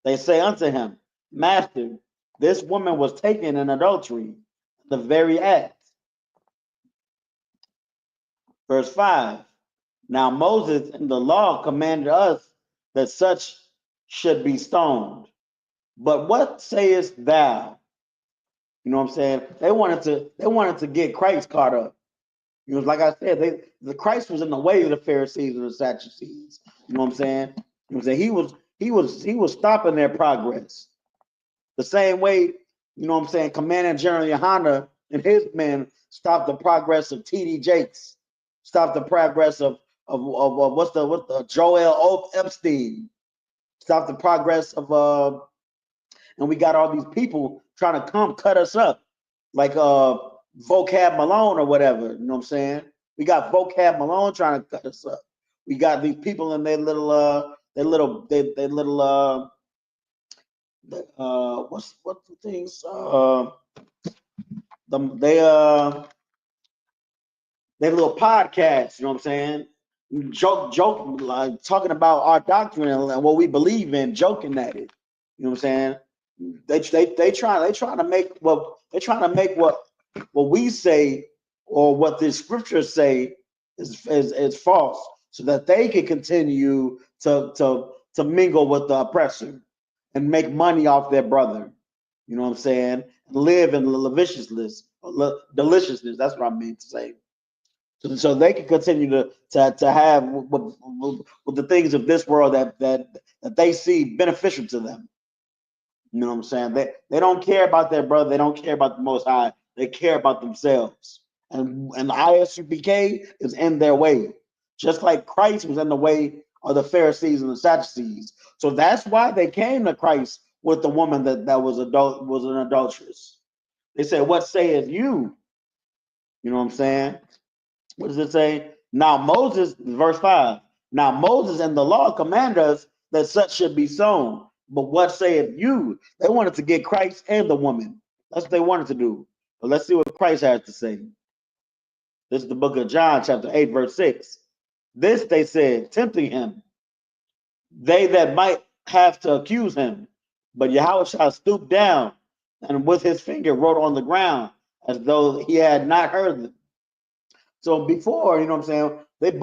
Speaker 7: They say unto him, Master, this woman was taken in adultery, the very act. Verse 5. Now Moses in the law commanded us that such should be stoned. But what sayest thou? You know what I'm saying? They wanted to get Christ caught up. You know, like I said, the Christ was in the way of the Pharisees and the Sadducees. You know what I'm saying? You know what I'm saying? He was stopping their progress. The same way, you know what I'm saying, Commandant General YAHANNA and his men stopped the progress of T.D. Jakes, stopped the progress of what's the Joel Epstein, stopped the progress of and we got all these people trying to come cut us up, like Vocab Malone or whatever. You know what I'm saying? We got Vocab Malone trying to cut us up. We got these people in their little what's the things their little podcasts. You know what I'm saying? Joke, like talking about our doctrine and what we believe in, joking at it. You know what I'm saying? They trying to make what we say or what the scriptures say is false, so that they can continue to mingle with the oppressor and make money off their brother. You know what I'm saying? Live in deliciousness. That's what I mean to say. So they can continue to have with the things of this world that they see beneficial to them. You know what I'm saying? They don't care about their brother. They don't care about the Most High. They care about themselves. And the ISUPK is in their way, just like Christ was in the way of the Pharisees and the Sadducees. So that's why they came to Christ with the woman that was an adulteress. They said, "What sayeth you?" You know what I'm saying? What does it say? Now Moses, verse 5. Now Moses and the law command us that such should be sown. But what sayeth you? They wanted to get Christ and the woman. That's what they wanted to do. But let's see what Christ has to say. This is the book of John, chapter 8, verse 6. This they said, tempting him, they that might have to accuse him. But Yahushua stooped down and with his finger wrote on the ground as though he had not heard them. So before, you know what I'm saying,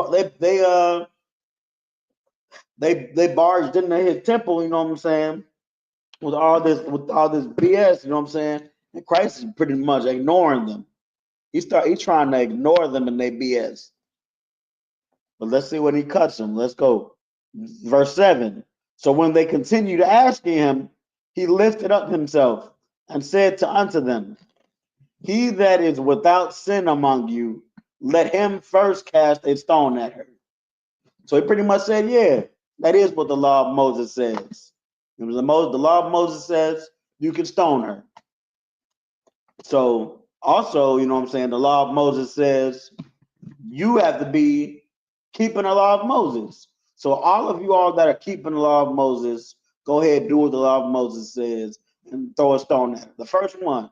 Speaker 7: they barged into his temple, you know what I'm saying, with all this BS, you know what I'm saying? And Christ is pretty much ignoring them. He's trying to ignore them and their BS. But let's see when he cuts them. Let's go. Verse 7. So when they continued asking him, he lifted up himself and said unto them, he that is without sin among you, let him first cast a stone at her. So he pretty much said, yeah, that is what the law of Moses says. The law of Moses says you can stone her. So also, you know what I'm saying, the law of Moses says you have to be keeping the law of Moses. So all of you all that are keeping the law of Moses, go ahead, do what the law of Moses says and throw a stone at her. The first one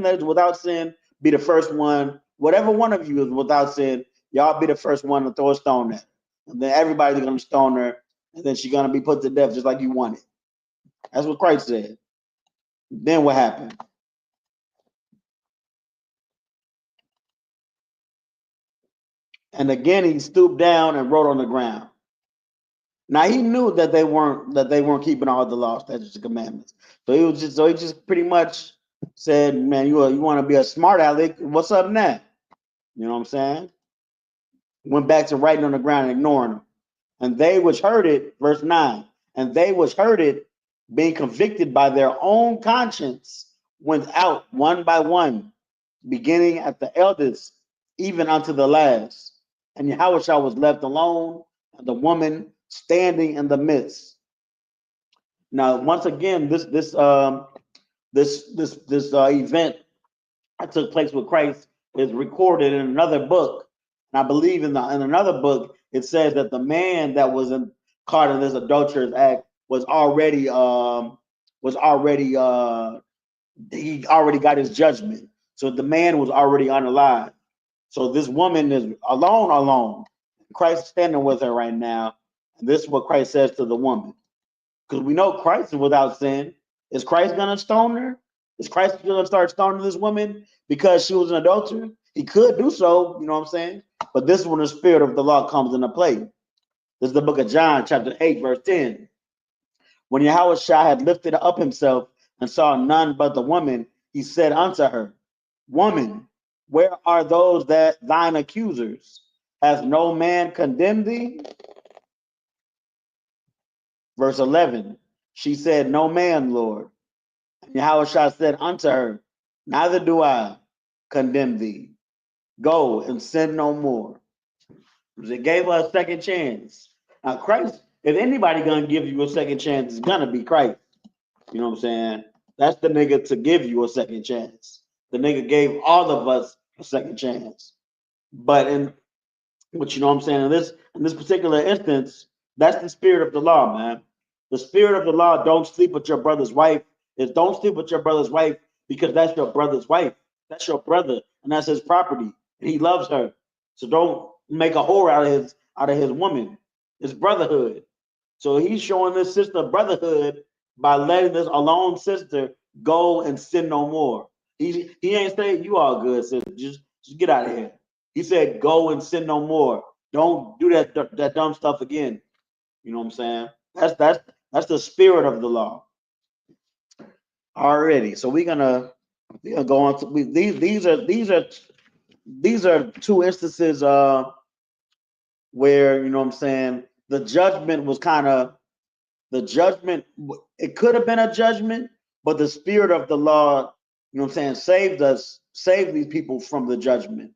Speaker 7: that is without sin, be the first one. Whatever one of you is without sin, y'all be the first one to throw a stone at her. And then everybody's going to stone her, and then she's going to be put to death just like you wanted. That's what Christ said. Then what happened? And again, he stooped down and wrote on the ground. Now he knew that they weren't keeping all the law, statutes, and commandments. So he just pretty much said, "Man, you want to be a smart aleck? What's up now?" You know what I'm saying? Went back to writing on the ground and ignoring them. And they which heard it, verse 9, and they which heard it, being convicted by their own conscience, went out one by one, beginning at the eldest, even unto the last. And Yahushua was left alone, and the woman standing in the midst. Now, once again, this event that took place with Christ is recorded in another book. And I believe in another book it says that the man that was caught in this adulterous act was already he already got his judgment. So the man was already unalive. So this woman is alone. Christ is standing with her right now. And this is what Christ says to the woman. Because we know Christ is without sin. Is Christ going to stone her? Is Christ going to start stoning this woman because she was an adulterer? He could do so, you know what I'm saying? But this is when the spirit of the law comes into play. This is the book of John, chapter 8, verse 10. When Yahushua had lifted up himself and saw none but the woman, he said unto her, Woman, where are those that thine accusers? Has no man condemned thee? Verse 11, she said, No man, Lord. And Yahushua said unto her, Neither do I condemn thee. Go and sin no more. It gave her a second chance. Now, Christ, if anybody gonna give you a second chance, it's gonna be Christ. You know what I'm saying? That's the nigga to give you a second chance. The nigga gave all of us a second chance. But you know what I'm saying? In this particular instance, that's the spirit of the law, man. The spirit of the law, don't sleep with your brother's wife, is don't sleep with your brother's wife because that's your brother's wife. That's your brother, and that's his property. And he loves her. So don't make a whore out of his woman. It's brotherhood. So he's showing this sister brotherhood by letting this alone sister go and sin no more. He ain't saying you all good, sister. Just get out of here. He said, go and sin no more. Don't do that dumb stuff again. You know what I'm saying? That's the spirit of the law. Already. So we're gonna go on to these are two instances where, you know what I'm saying, the judgment was it could have been a judgment, but the spirit of the law, you know what I'm saying, saved these people from the judgment.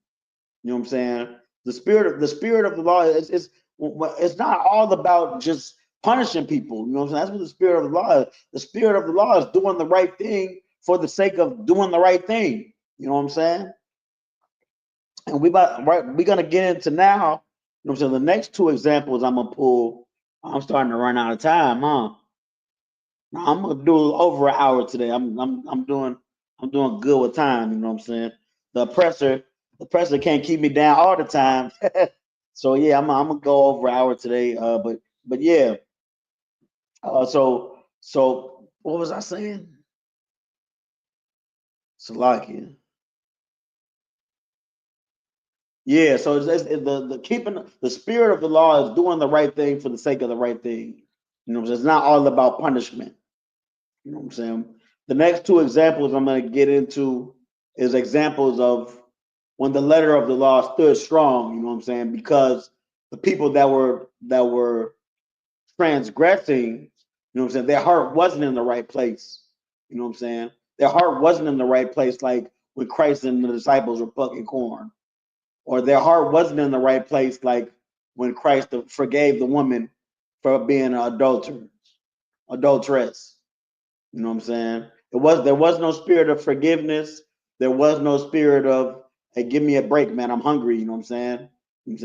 Speaker 7: You know what I'm saying? The spirit of the law it's not all about just punishing people. You know what I'm saying? That's what the spirit of the law is. The spirit of the law is doing the right thing for the sake of doing the right thing. You know what I'm saying? And we're gonna get into now. You know what I'm saying? The next two examples I'm gonna pull. I'm starting to run out of time, huh? Now I'm gonna do over an hour today. I'm doing good with time. You know what I'm saying? The oppressor the pressure can't keep me down all the time. So yeah, I'm gonna go over an hour today. But yeah. So what was I saying? Salakia. Yeah, so it's the keeping the spirit of the law is doing the right thing for the sake of the right thing. You know, it's not all about punishment. You know what I'm saying? The next two examples I'm going to get into is examples of when the letter of the law stood strong. You know what I'm saying? Because the people that were transgressing, you know what I'm saying, their heart wasn't in the right place. You know what I'm saying? Their heart wasn't in the right place, like when Christ and the disciples were plucking corn. Or their heart wasn't in the right place, like when Christ forgave the woman for being an adulteress. You know what I'm saying? There was no spirit of forgiveness. There was no spirit of, hey, give me a break, man. I'm hungry. You know what I'm saying?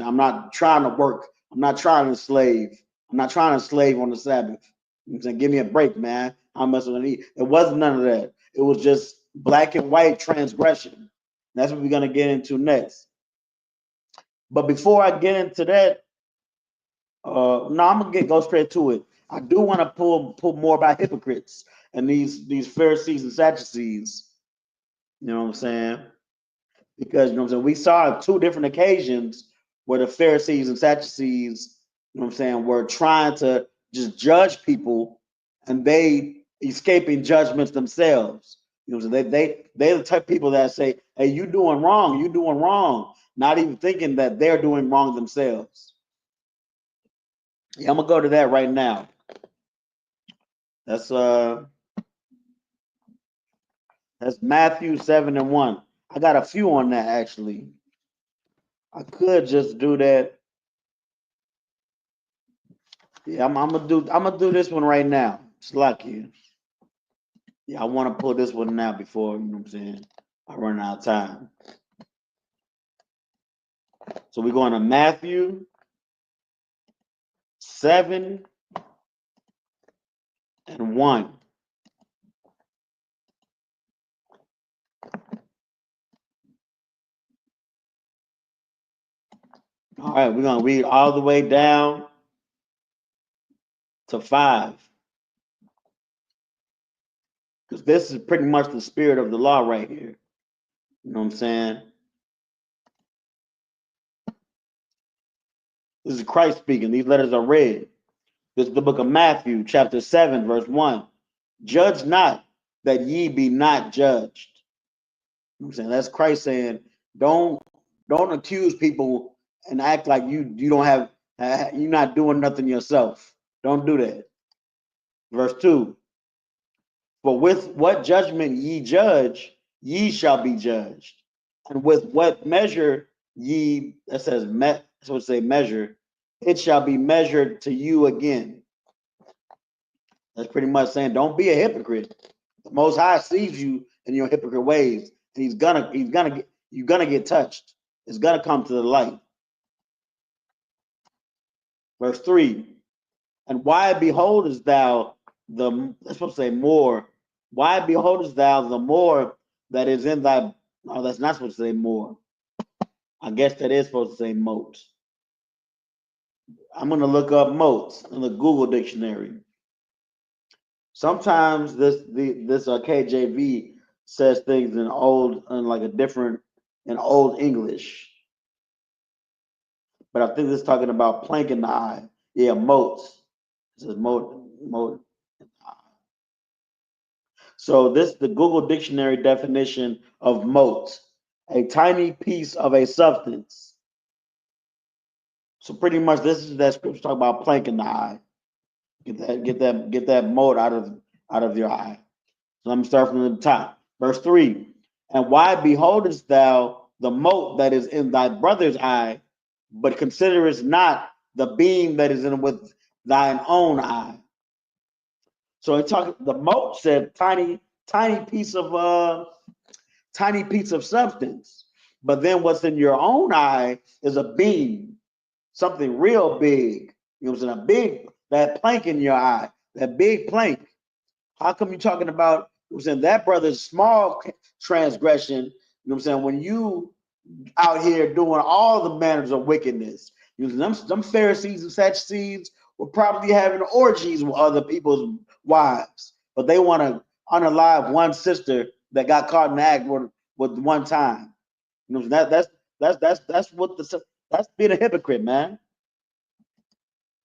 Speaker 7: I'm not trying to work. I'm not trying to slave. I'm not trying to slave on the Sabbath. You know what I'm saying? Give me a break, man. How much do I need? It wasn't none of that. It was just black and white transgression. That's what we're gonna get into next. But before I get into that, no, I'm gonna go straight to it. I do want to pull more about hypocrites and these Pharisees and Sadducees. You know what I'm saying? Because you know what I'm saying, we saw 2 different occasions where the Pharisees and Sadducees, you know what I'm saying, were trying to just judge people, and they escaping judgments themselves. You know what I'm saying? They're the type of people that say, "Hey, you doing wrong," not even thinking that they're doing wrong themselves. Yeah, I'm gonna go to that right now. That's Matthew 7:1. I got a few on that actually. I could just do that. Yeah, I'm gonna do this one right now. It's lucky. Yeah, I want to pull this one now before, you know what I'm saying, I run out of time. So we're going to Matthew 7:1. All right, we're gonna read all the way down to 5. Because this is pretty much the spirit of the law right here. You know what I'm saying? This is Christ speaking. These letters are read. This is the book of Matthew, chapter 7, verse 1. Judge not that ye be not judged. You know what I'm saying? That's Christ saying, don't accuse people and act like you don't have, you're not doing nothing yourself. Don't do that. Verse 2. For with what judgment ye judge, ye shall be judged. And with what measure ye, that says, so say measure, it shall be measured to you again. That's pretty much saying, don't be a hypocrite. The Most High sees you in your hypocrite ways, and you're gonna get touched. It's gonna come to the light. Verse 3. And why beholdest thou that's supposed to say more. Why beholdest thou the more that is in thy, no, that's not supposed to say more. I guess that is supposed to say mote. I'm gonna look up motes in the Google dictionary. Sometimes this KJV says things in old English, but I think this is talking about plank in the eye. Yeah, motes. It says mote. So this the Google dictionary definition of mote: a tiny piece of a substance. So pretty much this is that scripture talking about plank in the eye. Get that mote out of your eye. So let me start from the top. Verse 3. And why beholdest thou the mote that is in thy brother's eye, but considerest not the beam that is in with thine own eye? So the mote said tiny piece of substance. But then what's in your own eye is a beam, something real big. You know what I'm saying? That plank in your eye, that big plank. How come you're talking about, you know what I'm saying, that brother's small transgression? You know what I'm saying? When you out here doing all the manners of wickedness. Them Pharisees and Sadducees were probably having orgies with other people's wives, but they want to unalive one sister that got caught in the act with one time. You know, that's being a hypocrite, man.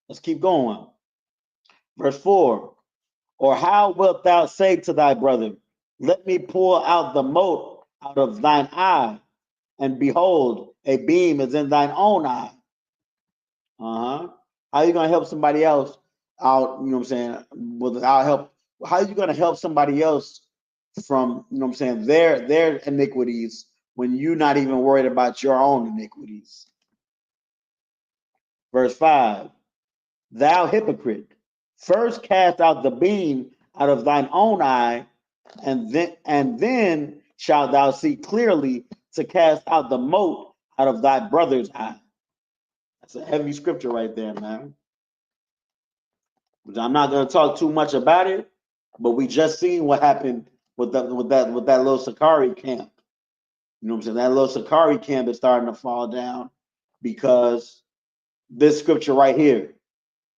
Speaker 7: Let's keep going. Verse 4. Or how wilt thou say to thy brother, let me pull out the mote out of thine eye, and behold, a beam is in thine own eye? How are you going to help somebody else out, you know what I'm saying, without help? How are you going to help somebody else from, you know what I'm saying, their iniquities when you're not even worried about your own iniquities? Verse 5. Thou hypocrite, first cast out the beam out of thine own eye, and then shalt thou see clearly to cast out the mote out of thy brother's eye. That's a heavy scripture right there, man. I'm not going to talk too much about it, but we just seen what happened with that little Sakari camp. You know what I'm saying? That little Sakari camp is starting to fall down because this scripture right here.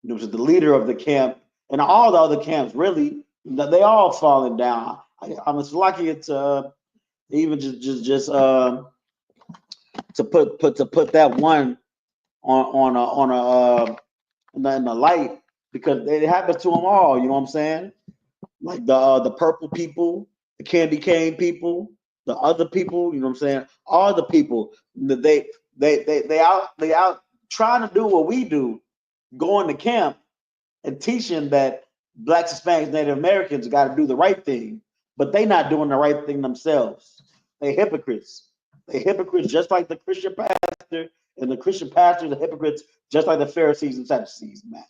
Speaker 7: You know, the leader of the camp and all the other camps, really, they all falling down. I'm just lucky to even just to put that one in the light, because it happens to them all. You know what I'm saying? Like the purple people, the candy cane people, the other people. You know what I'm saying? All the people, they out trying to do what we do, going to camp and teaching that Blacks, Hispanics, Native Americans got to do the right thing, but they not doing the right thing themselves. They hypocrites. They hypocrites just like the Christian pastor, and the Christian pastors are hypocrites just like the Pharisees and Sadducees, man.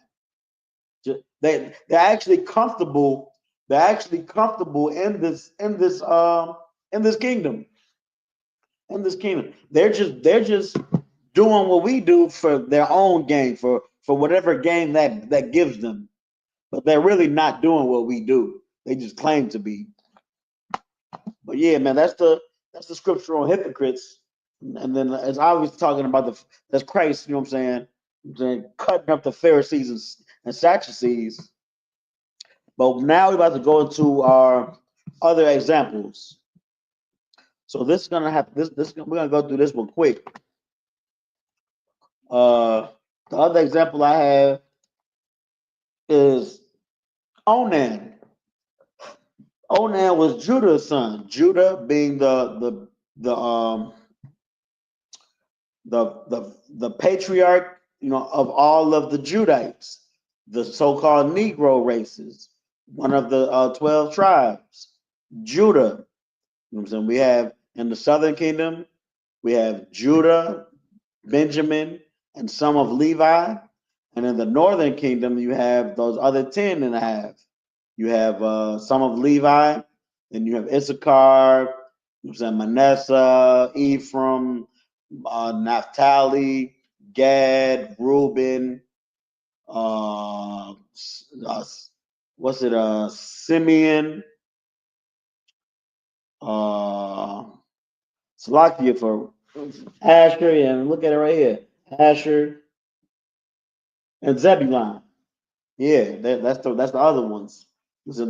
Speaker 7: They're actually comfortable. They're actually comfortable in this kingdom. In this kingdom, they're just doing what we do for their own gain, for whatever gain that gives them. But they're really not doing what we do. They just claim to be. But yeah, man, that's the scripture on hypocrites. And then it's obviously talking about that's Christ, you know what I'm saying, cutting up the Pharisees and Sadducees. But now we're about to go into our other examples. So this is gonna have we're gonna go through this one quick. The other example I have is Onan. Onan was Judah's son. Judah being the patriarch, you know, of all of the Judites, the so-called Negro races, one of the 12 tribes. Judah. You know what I'm saying? We have in the southern kingdom, we have Judah, Benjamin, and some of Levi. And in the northern kingdom, you have those other 10 and a half. You have some of Levi, then you have Issachar, you know, Manasseh, Ephraim, Naphtali, Gad, Reuben, Simeon, Salakia for Asher, and look at it right here, Asher and Zebulun. Yeah, that's the other ones. So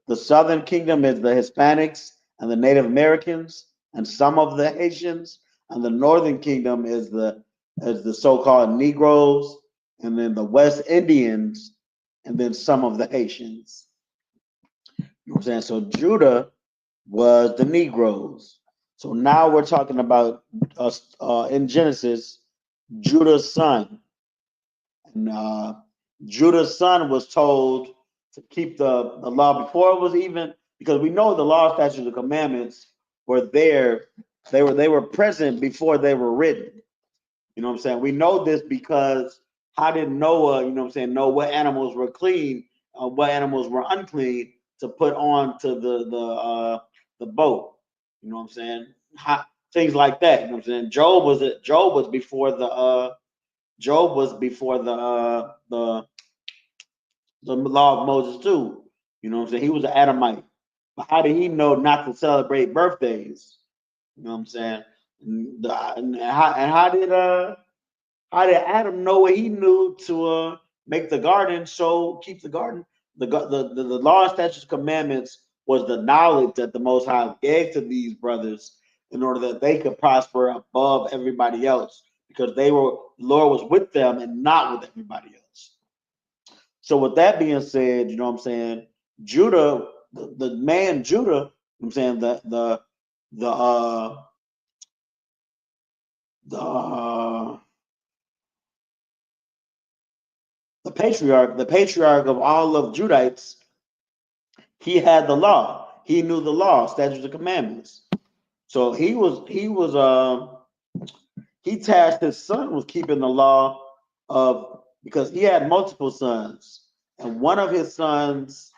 Speaker 7: the southern kingdom is the Hispanics and the Native Americans and some of the Haitians, and the northern kingdom is the so-called Negroes, and then the West Indians, and then some of the Haitians. You know what I'm saying? So Judah was the Negroes. So now we're talking about in Genesis, Judah's son. And Judah's son was told to keep the law before it was even, because we know the law, statutes, and commandments were there. They were present before they were written. You know what I'm saying? We know this because how did Noah, you know what I'm saying, know what animals were clean, what animals were unclean to put on to the boat? You know what I'm saying? Things like that. You know what I'm saying? Job was before the law of Moses too. You know what I'm saying? He was an Adamite. But how did he know not to celebrate birthdays? You know what I'm saying? And how did Adam know what he knew to make the garden? So keep the garden. The law, statutes, commandments was the knowledge that the Most High gave to these brothers in order that they could prosper above everybody else, because the Lord was with them and not with everybody else. So with that being said, you know what I'm saying, Judah, the man Judah, you know what I'm saying, the patriarch of all of Judites, he had the law. He knew the law, statutes and commandments. So he tasked his son with keeping the law because he had multiple sons. And one of his sons,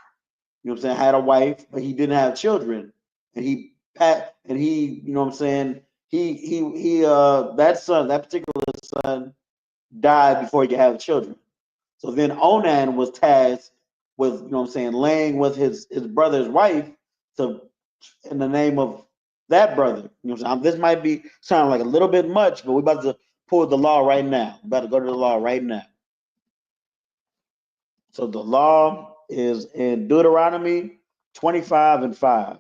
Speaker 7: you know what I'm saying, had a wife, but he didn't have children. And he, you know what I'm saying, that particular son died before he could have children. So then Onan was tasked with, you know what I'm saying, laying with his brother's wife in the name of that brother. You know what I'm saying? This might be sounding like a little bit much, but we're about to pull the law right now. We're about to go to the law right now. So the law is in Deuteronomy 25:5.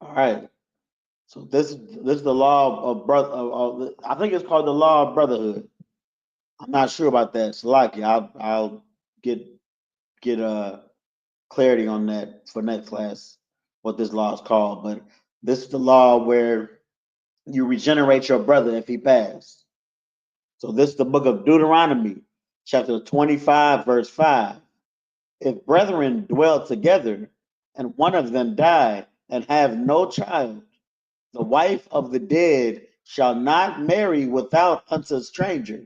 Speaker 7: All right. So this is the law of brother. I think it's called the law of brotherhood. I'm not sure about that. Salaki, I'll get clarity on that for next class, what this law is called. But this is the law where you regenerate your brother if he passed. So this is the book of Deuteronomy, chapter 25, verse 5. If brethren dwell together, and one of them die and have no child, the wife of the dead shall not marry without unto a stranger.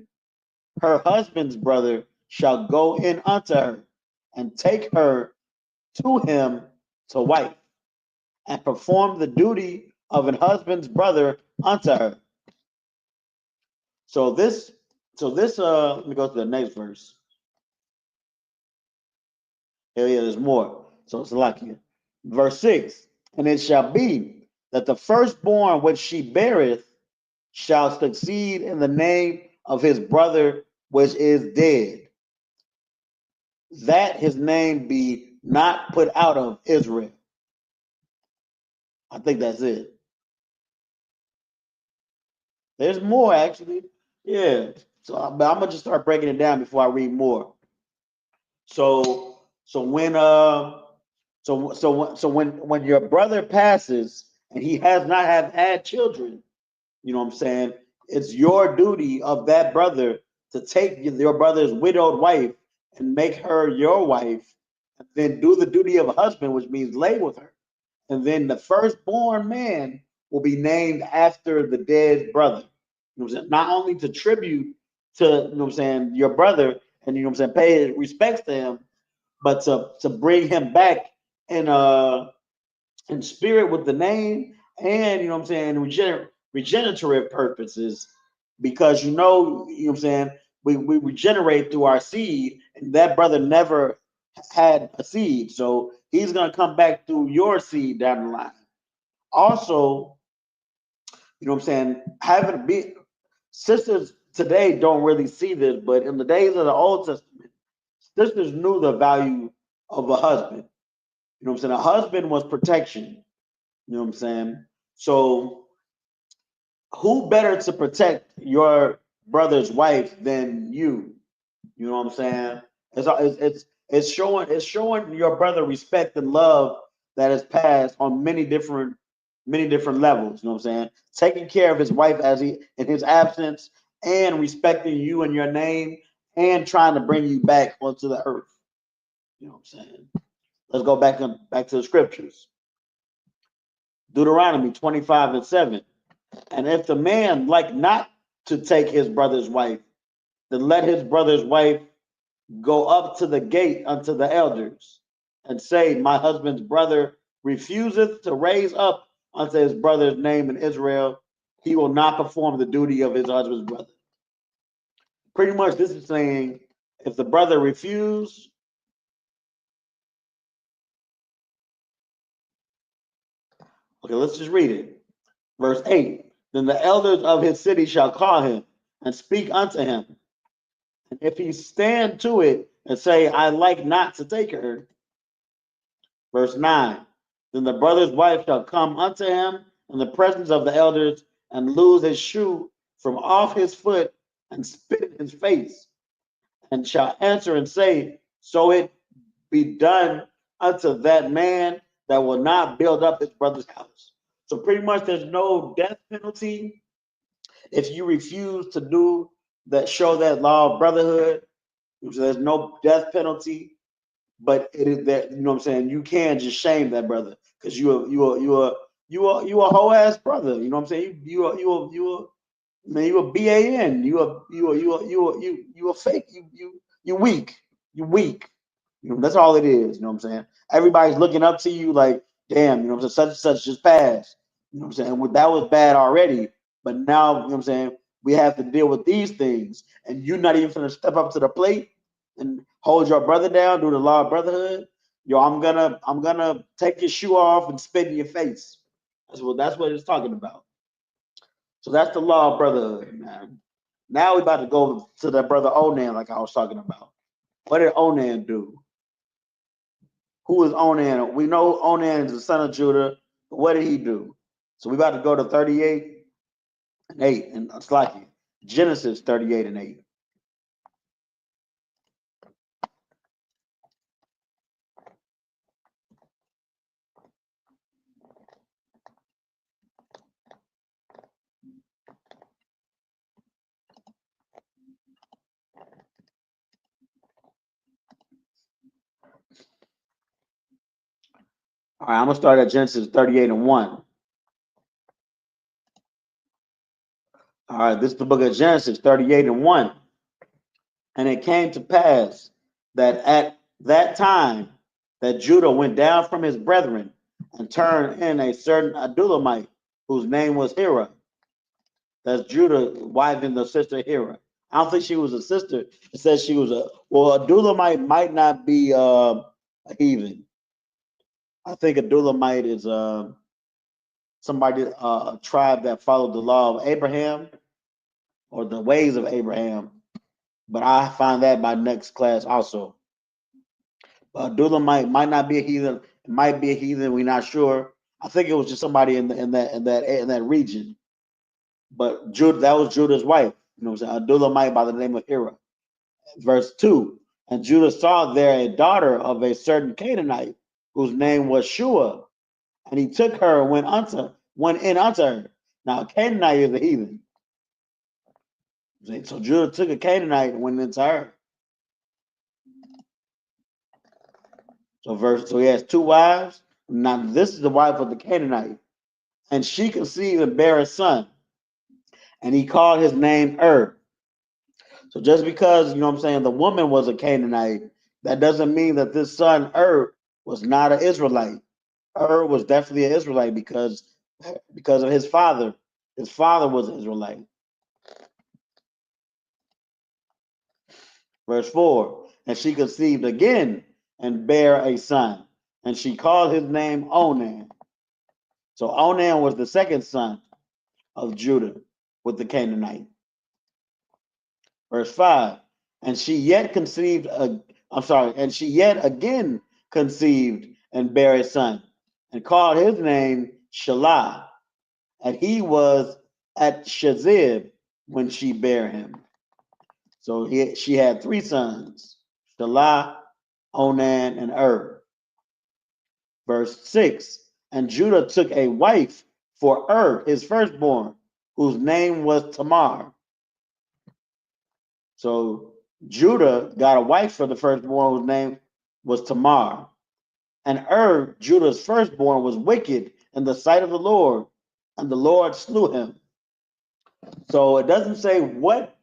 Speaker 7: Her husband's brother shall go in unto her, and take her to him to wife, and perform the duty of an husband's brother unto her. So this, let me go to the next verse. Hell yeah, there's more. So it's like verse 6. And it shall be that the firstborn which she beareth shall succeed in the name of his brother which is dead, that his name be not put out of Israel. I think that's it. There's more actually. Yeah. So I'm gonna just start breaking it down before I read more. So when your brother passes and he has not had children, you know what I'm saying, it's your duty of that brother to take your brother's widowed wife and make her your wife, and then do the duty of a husband, which means lay with her. And then the firstborn man will be named after the dead brother. You know what I'm saying? Not only to tribute to, you know what I'm saying, your brother, and you know what I'm saying, pay respects to him, but to bring him back in spirit with the name, and you know what I'm saying, regenerative purposes, because you know what I'm saying, we regenerate through our seed, and that brother never had a seed, so he's gonna come back through your seed down the line. Also, you know what I'm saying, sisters today don't really see this, but in the days of the Old Testament, sisters knew the value of a husband. You know what I'm saying? A husband was protection. You know what I'm saying? So who better to protect your brother's wife than you? You know what I'm saying? It's showing your brother respect and love that is passed on many different levels. You know what I'm saying? Taking care of his wife in his absence, and respecting you and your name, and trying to bring you back onto the earth. You know what I'm saying? Let's go back to the scriptures. Deuteronomy 25:7. And if the man like not to take his brother's wife, then let his brother's wife go up to the gate unto the elders, and say, my husband's brother refuseth to raise up unto his brother's name in Israel, he will not perform the duty of his husband's brother. Pretty much this is saying, if the brother refused, okay, let's just read it. Verse 8, then the elders of his city shall call him and speak unto him. And if he stand to it and say, I like not to take her. Verse 9, then the brother's wife shall come unto him in the presence of the elders and lose his shoe from off his foot and spit in his face, and shall answer and say, so it be done unto that man that will not build up his brother's house. So pretty much there's no death penalty if you refuse to do that, show that law of brotherhood. So there's no death penalty, but it is that, you know what I'm saying, you can just shame that brother because you a whole ass brother. You know what I'm saying? You a BAN. You a fake. You weak. You weak. You know, that's all it is. You know what I'm saying? Everybody's looking up to you like, damn, you know what I'm saying? Such and such just passed. You know what I'm saying? Well, that was bad already. But now, you know what I'm saying? We have to deal with these things. And you're not even going to step up to the plate and hold your brother down, do the law of brotherhood. Yo, I'm gonna take your shoe off and spit in your face. That's what it's talking about. So that's the law of brotherhood, man. Now we're about to go to that brother Onan, like I was talking about. What did Onan do? Who is Onan? We know Onan is the son of Judah, but what did he do? So we're about to go to 38 and 8, and it's like Genesis 38 and 8. All right, I'm gonna start at Genesis 38 and 1. All right, this is the book of Genesis 38 and 1. And it came to pass that at that time that Judah went down from his brethren and turned in a certain Adulamite whose name was Hira. That's Judah, wife and the sister Hira. I don't think she was a sister. It says she was Adulamite might not be a heathen. I think Adulamite is somebody, a tribe that followed the law of Abraham or the ways of Abraham. But I find that by next class also. Adulamite might not be a heathen. It might be a heathen. We're not sure. I think it was just somebody in that region. But Judah, that was Judah's wife. You know what I'm saying? Adulamite by the name of Hira. Verse 2. And Judah saw there a daughter of a certain Canaanite whose name was Shua, and he took her and went in unto her. Now Canaanite is a heathen. So Judah took a Canaanite and went into her. So he has two wives. Now this is the wife of the Canaanite, and she conceived and bare a son, and he called his name So just because, you know what I'm saying, the woman was a Canaanite, that doesn't mean that this son was not an Israelite. Was definitely an Israelite because of his father. His father was an Israelite. Verse 4, and she conceived again and bare a son, and she called his name Onan. So Onan was the second son of Judah with the Canaanite. Verse 5, and she yet again conceived and bare a son, and called his name Shelah, and he was at Shazib when she bare him. So she had three sons, Shelah, Onan, and Verse 6, and Judah took a wife for his firstborn, whose name was Tamar. So Judah got a wife for the firstborn whose name was Tamar. And Judah's firstborn, was wicked in the sight of the Lord, and the Lord slew him. So it doesn't say what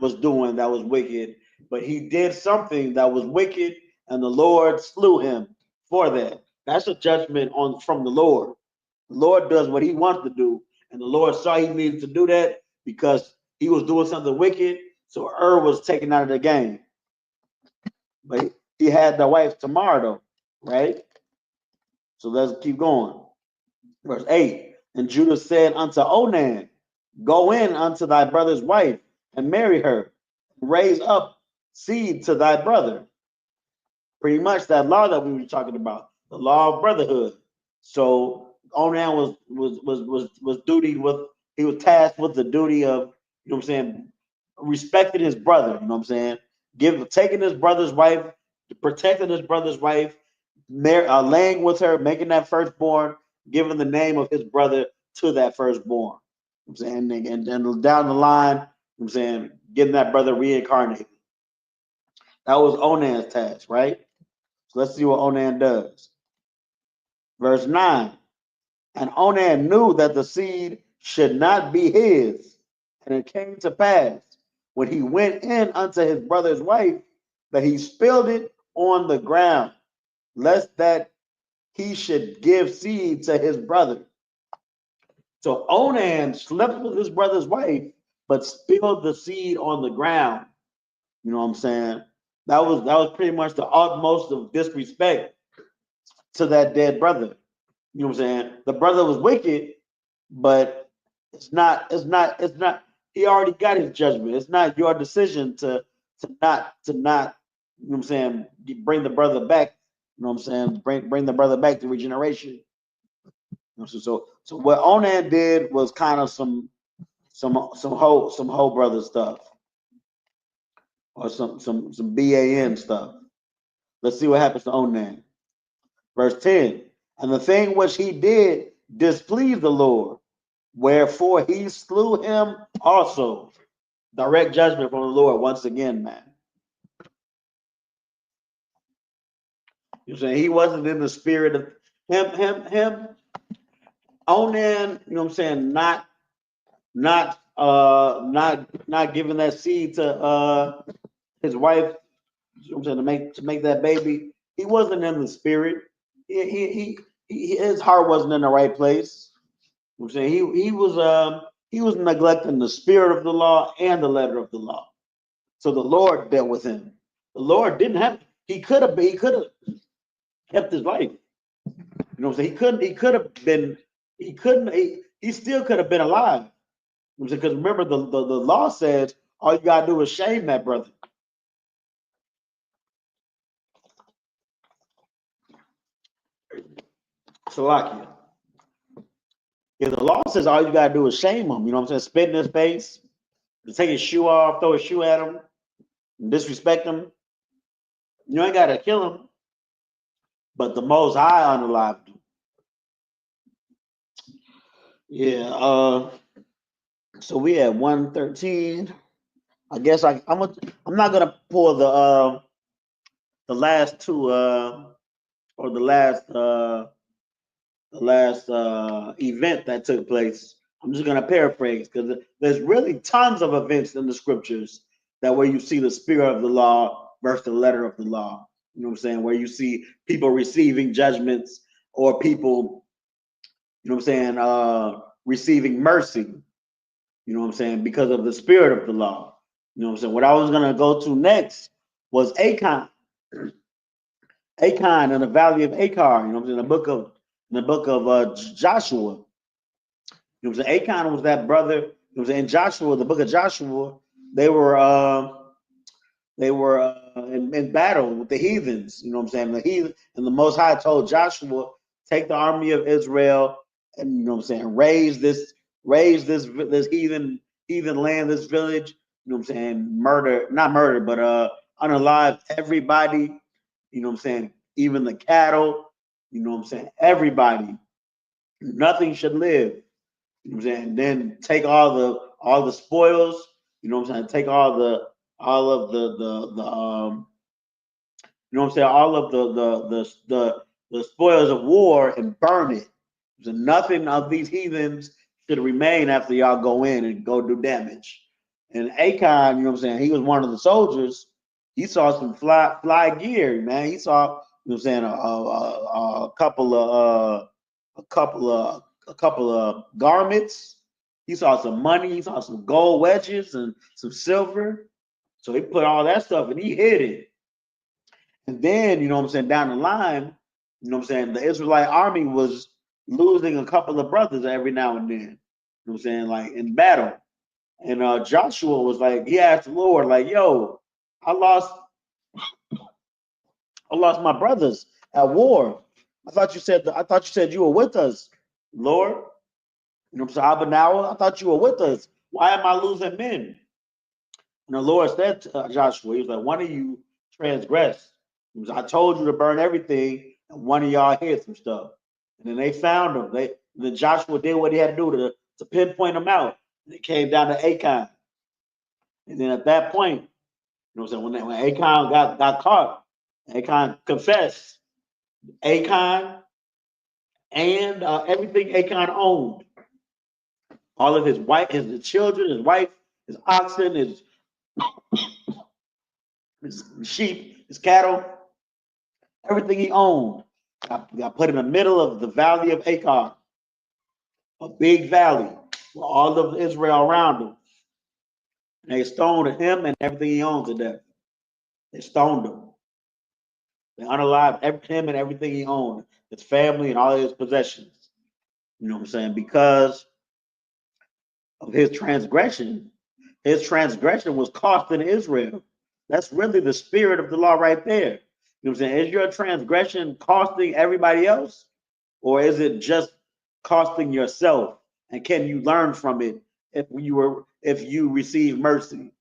Speaker 7: was doing that was wicked, but he did something that was wicked, and the Lord slew him for that. That's a judgment from the Lord. The Lord does what he wants to do, and the Lord saw he needed to do that because he was doing something wicked, so was taken out of the game. But he had the wife Tamar, though, right? So let's keep going. Verse 8, and Judah said unto Onan, go in unto thy brother's wife, and marry her, and raise up seed to thy brother. Pretty much that law that we were talking about, the law of brotherhood. So Onan was duty with, he was tasked with the duty of, you know what I'm saying, respecting his brother, you know what I'm saying, taking his brother's wife, protecting his brother's wife, laying with her, making that firstborn, giving the name of his brother to that firstborn. You know what I'm saying, and down the line, you know what I'm saying, getting that brother reincarnated. That was Onan's task, right? So let's see what Onan does. Verse 9, and Onan knew that the seed should not be his. And it came to pass, when he went in unto his brother's wife, that he spilled it on the ground, lest that he should give seed to his brother. So Onan slept with his brother's wife, but spilled the seed on the ground. You know what I'm saying? That was pretty much the utmost of disrespect to that dead brother. You know what I'm saying? The brother was wicked, but it's not, he already got his judgment. It's not your decision to not, you know what I'm saying, bring the brother back. You know what I'm saying? Bring the brother back to regeneration. You know, so what Onan did was kind of some whole brother stuff, or some BAN stuff. Let's see what happens to Onan. Verse 10, and the thing which he did displeased the Lord, wherefore he slew him also. Direct judgment from the Lord once again, man. You know, saying he wasn't in the spirit of him. Onan, you know what I'm saying, not giving that seed to his wife, you know what I'm saying, to make that baby. He wasn't in the spirit. His heart wasn't in the right place. You know what I'm saying, he was neglecting the spirit of the law and the letter of the law. So the Lord dealt with him. The Lord didn't have. He could have kept his life. You know what I'm saying? He still could have been alive. Because remember, the law says all you gotta do is shame that brother. Salakia. If the law says all you gotta do is shame him, you know what I'm saying? Spit in his face, take his shoe off, throw his shoe at him, disrespect him. You ain't gotta kill him. But the Most High unalived him. Yeah, so we at 113. I guess I'm not gonna pull the last two or the last event that took place. I'm just gonna paraphrase because there's really tons of events in the scriptures that where you see the spirit of the law versus the letter of the law. You know what I'm saying? Where you see people receiving judgments or people, you know what I'm saying, receiving mercy. You know what I'm saying? Because of the spirit of the law. You know what I'm saying? What I was gonna go to next was Achan. Achan in the valley of Achar. You know what I'm saying? In the book of Joshua. You know what I'm saying? Achan was that brother. You know what I'm saying? In Joshua, the book of Joshua, they were in battle with the heathens. You know what I'm saying? The heathen, and the Most High told Joshua, take the army of Israel and, you know what I'm saying, raise this heathen land, this village. You know what I'm saying? Not murder, but unalive everybody. You know what I'm saying? Even the cattle. You know what I'm saying? Everybody. Nothing should live. You know what I'm saying? Then take all the spoils. You know what I'm saying? Take all of the you know what I'm saying? All of the spoils of war and burn it. So nothing of these heathens should remain after y'all go in and go do damage. And Achan, you know what I'm saying? He was one of the soldiers. He saw some fly gear, man. He saw know what I'm saying, a couple of garments. He saw some money. He saw some gold wedges and some silver. So he put all that stuff and he hid it. And then, you know what I'm saying, down the line, you know what I'm saying, the Israelite army was losing a couple of brothers every now and then. You know what I'm saying, like in battle. And Joshua was like, he asked the Lord, like, yo, I lost my brothers at war. I thought you said you were with us, Lord. You know what I'm saying? Abanawa, I thought you were with us. Why am I losing men? And the Lord said to Joshua, he was like, one of you transgressed. He was, I told you to burn everything, and one of y'all hid some stuff. And then they found him. Then Joshua did what he had to do to pinpoint him out. And it came down to Achan. And then at that point, you know what I'm saying, when Achan got caught, Achan confessed. Achan and everything Achan owned, all of his wife, his children, his wife, his oxen, his sheep, his cattle, everything he owned got put in the middle of the valley of Achan, a big valley with all of Israel around him. And they stoned him and everything he owned to death. They stoned him. They unalived him and everything he owned, his family and all of his possessions. You know what I'm saying? Because of his transgression. His transgression was costing Israel. That's really the spirit of the law right there. You know what I'm saying? Is your transgression costing everybody else? Or is it just costing yourself? And can you learn from it if you receive mercy?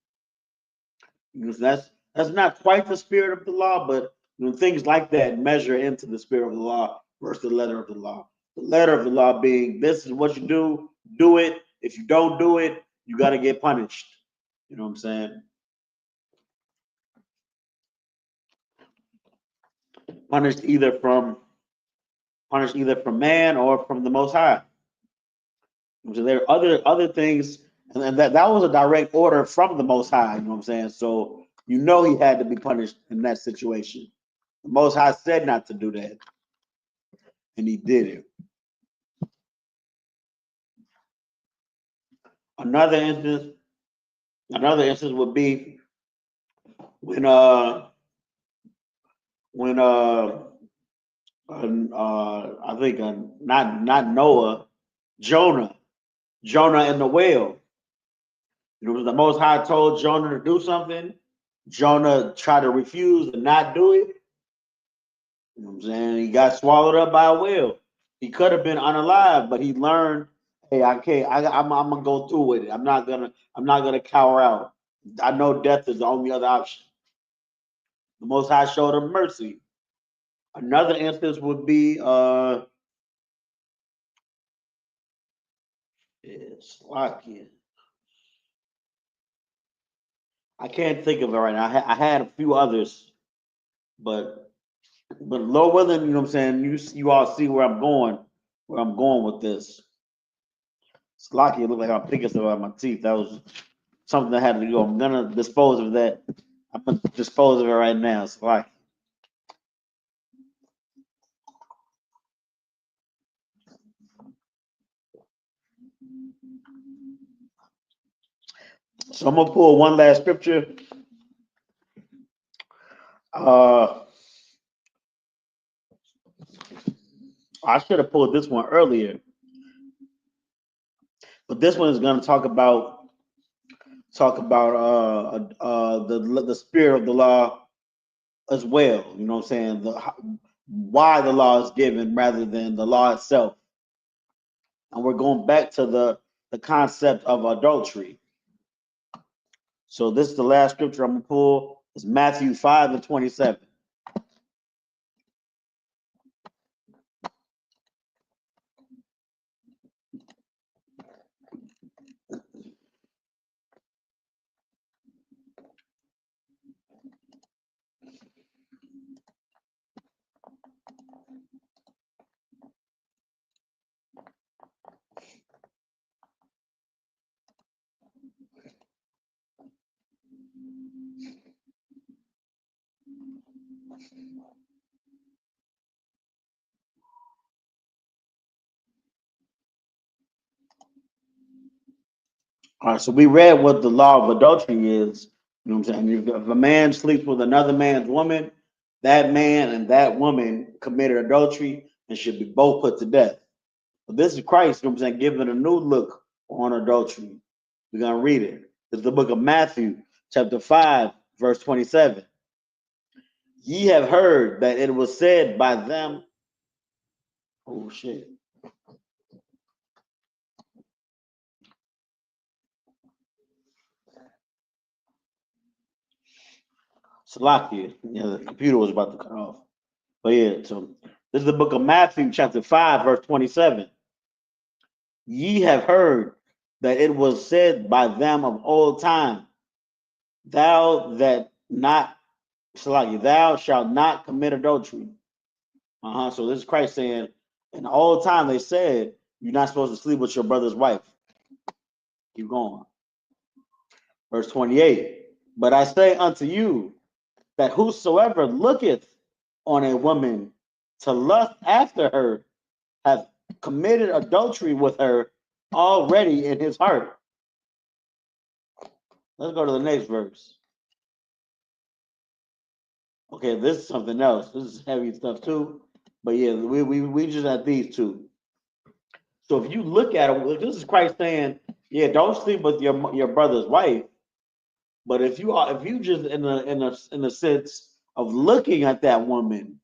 Speaker 7: Because that's not quite the spirit of the law, but things like that measure into the spirit of the law versus the letter of the law. The letter of the law being, this is what you do it. If you don't do it, you got to get punished. You know what I'm saying? Punished either from man or from the Most High. So there are other things, and that was a direct order from the Most High. You know what I'm saying? So he had to be punished in that situation. The Most High said not to do that, and he did it. Another instance would be when I think not Noah, Jonah and the whale. You know, the Most High told Jonah to do something. Jonah tried to refuse and not do it. You know what I'm saying? He got swallowed up by a whale. He could have been unalive, but he learned, hey, I can't. I'm gonna go through with it. I'm not gonna cower out. I know death is the only other option. The Most High showed him mercy. Another instance would be I can't think of it right now. I had a few others, but Lord willing, you know what I'm saying, you all see where I'm going with this. It's lucky it looked like I'm picking stuff out of my teeth. That was something I had to do. I'm gonna dispose of that. I'm gonna dispose of it right now. It's lucky. So I'm gonna pull one last scripture. I should have pulled this one earlier, but this one is going to talk about the spirit of the law as well. You know what I'm saying? Why the law is given rather than the law itself. And we're going back to the concept of adultery. So this is the last scripture I'm going to pull. It's Matthew 5:27. All right, so we read what the law of adultery is. You know what I'm saying? If a man sleeps with another man's woman, that man and that woman committed adultery and should be both put to death. But this is Christ, you know what I'm saying, giving a new look on adultery. We're going to read it. It's the book of Matthew, chapter 5, verse 27. Ye have heard that it was said by them. Oh, shit. Salakia. Yeah, the computer was about to cut off. But yeah, so this is the book of Matthew, chapter 5, verse 27. Ye have heard that it was said by them of old time, thou that not, Salakia, thou shalt not commit adultery. So this is Christ saying, in the old time they said, you're not supposed to sleep with your brother's wife. Keep going. Verse 28. But I say unto you, that whosoever looketh on a woman to lust after her hath committed adultery with her already in his heart. Let's go to the next verse. Okay, this is something else. This is heavy stuff too. But yeah, we just have these two. So if you look at it, this is Christ saying, yeah, don't sleep with your brother's wife. But if you just in the sense of looking at that woman,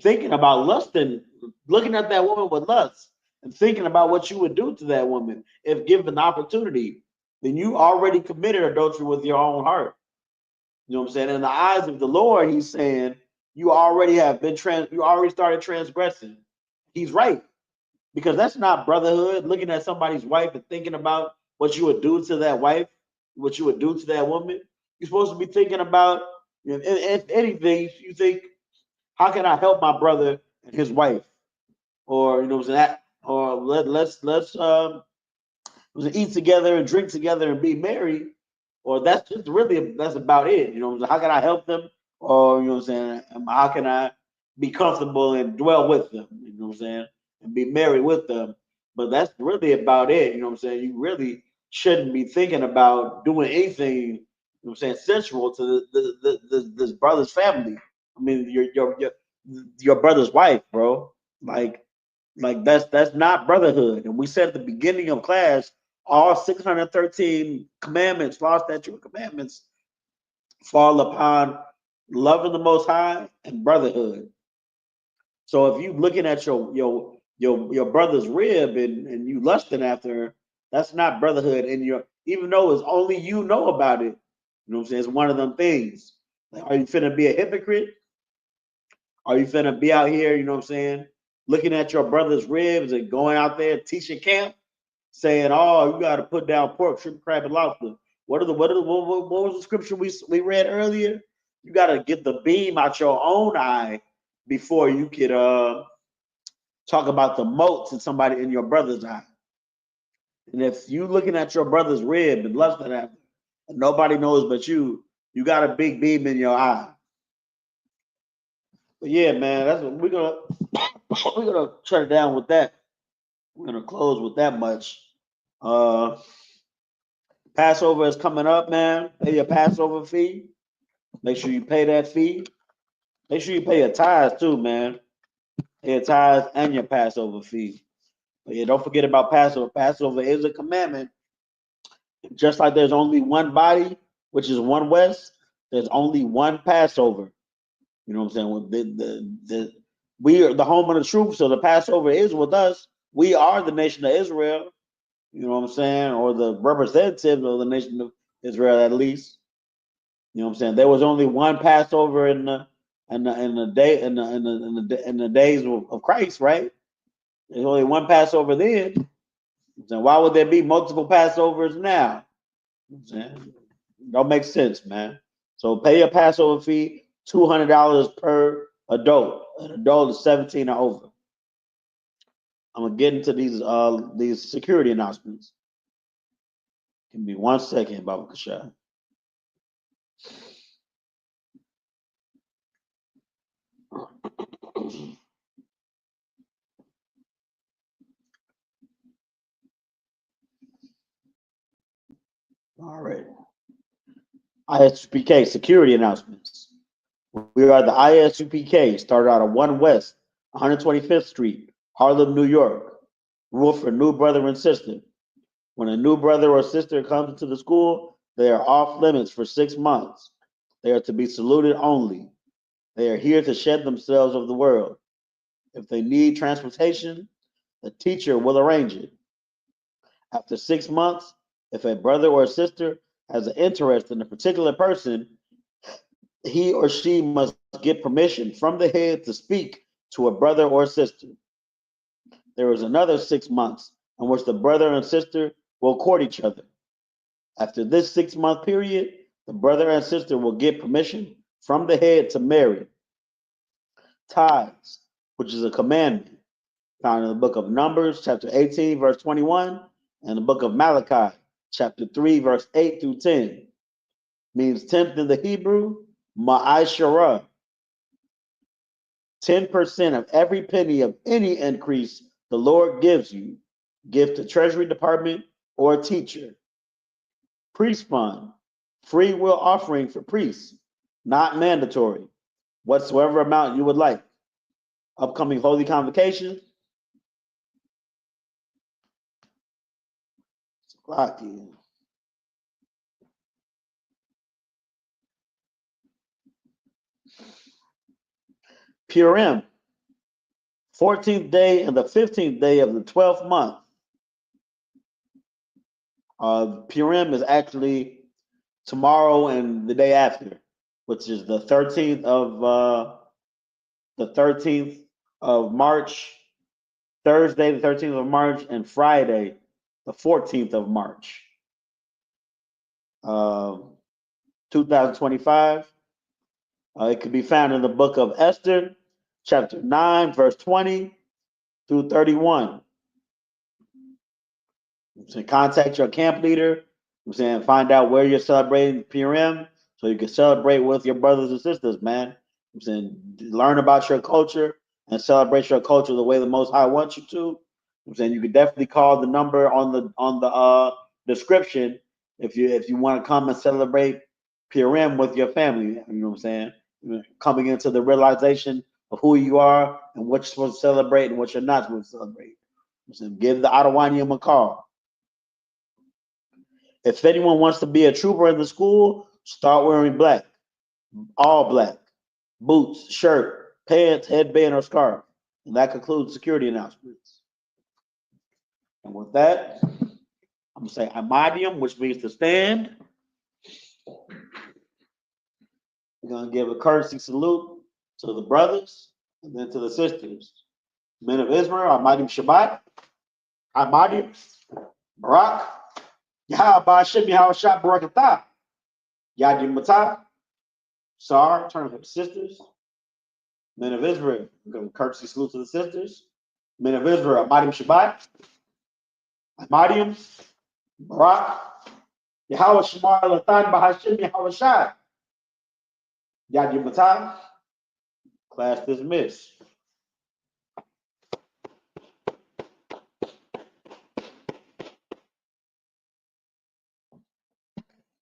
Speaker 7: thinking about lusting, looking at that woman with lust, and thinking about what you would do to that woman if given the opportunity, then you already committed adultery with your own heart. You know what I'm saying? In the eyes of the Lord, he's saying you already have been you already started transgressing. He's right. Because that's not brotherhood, looking at somebody's wife and thinking about what you would do to that wife, what you would do to that woman. You're supposed to be thinking about, if anything, you think, how can I help my brother and his wife? Or, you know what I'm saying? Or let's eat together and drink together and be married. Or that's just really, that's about it. You know, how can I help them? Or, you know what I'm saying? How can I be comfortable and dwell with them? You know what I'm saying? And be married with them. But that's really about it. You know what I'm saying? You really shouldn't be thinking about doing anything, you know what I'm saying, sensual to this brother's family. I mean, your brother's wife, bro. Like that's not brotherhood. And we said at the beginning of class, all 613 commandments, law, statute, commandments fall upon loving the Most High and brotherhood. So if you looking at your brother's rib and you lusting after her, that's not brotherhood. And even though it's only you know about it, you know what I'm saying? It's one of them things. Like, are you finna be a hypocrite? Are you finna be out here, you know what I'm saying, looking at your brother's ribs and going out there teaching camp, saying, "Oh, you got to put down pork, shrimp, crab, and lobster." What was the scripture we read earlier? You got to get the beam out your own eye before you could talk about the motes in somebody in your brother's eye. And if you looking at your brother's rib and lusting after, and nobody knows but you got a big beam in your eye. But yeah, man, that's what we're gonna shut it down with that. We're gonna close with that much. Passover is coming up, man. Pay your Passover fee. Make sure you pay that fee. Make sure you pay your tithes too, man. Pay your tithes and your Passover fee. But yeah, don't forget about Passover. Passover is a commandment. Just like there's only one body, which is one West, there's only one Passover. You know what I'm saying? We are the home of the truth, so the Passover is with us. We are the nation of Israel. You know what I'm saying, or the representatives of the nation of Israel, at least. You know what I'm saying. There was only one Passover in the days of Christ, right? There's only one Passover then. So why would there be multiple Passovers now? Don't make sense, man. So pay your Passover fee, $200 per adult. An adult is 17 or over. I'm gonna get into these security announcements. Give me 1 second, Baba Kashai. All right. ISUPK security announcements. We are the ISUPK, started out of 1 West, 125th Street, Harlem, New York. Rule for new brother and sister. When a new brother or sister comes into the school, they are off limits for 6 months. They are to be saluted only. They are here to shed themselves of the world. If they need transportation, the teacher will arrange it. After 6 months, if a brother or sister has an interest in a particular person, he or she must get permission from the head to speak to a brother or sister. There is another 6 months in which the brother and sister will court each other. After this 6-month period, the brother and sister will get permission from the head to marry. Tithes, which is a commandment, found in the book of Numbers, chapter 18, verse 21, and the book of Malachi, chapter 3, verse 8 through 10, means tenth in the Hebrew, ma'ashara. 10% of every penny of any increase the Lord gives you, give to Treasury Department or a teacher. Priest fund, free will offering for priests, not mandatory, whatsoever amount you would like. Upcoming holy convocations. Purim, 14th day and the 15th day of the 12th month. Purim is actually tomorrow and the day after, which is the 13th of March, Thursday the 13th of March, and Friday the 14th of March, 2025. It can be found in the book of Esther, chapter 9, verse 20 through 31. So contact your camp leader. Find out where you're celebrating Purim so you can celebrate with your brothers and sisters, man. Learn about your culture and celebrate your culture the way the Most High wants you to. You could definitely call the number on the description if you want to come and celebrate Purim with your family. You know what I'm saying? Coming into the realization of who you are and what you're supposed to celebrate and what you're not supposed to celebrate. Give the Adawanium a call. If anyone wants to be a trooper in the school, start wearing black, all black, boots, shirt, pants, headband, or scarf. And that concludes security announcements. And with that, I'm going to say Imadium, which means to stand. We're going to give a courtesy salute to the brothers and then to the sisters. Men of Israel, Imadium Shabbat, Imadium, Barak, Yahweh Ba'ashem, Yahweh Shah Barakatah, Yadim Matah, Sar, turn to the sisters. Men of Israel, we're going to courtesy salute to the sisters. Men of Israel, Imadium Shabbat, Imadium, Barak, Yahweh Shemar Latan Ba'ashem, Yahweh Shah, Yadim Matah. Class dismissed.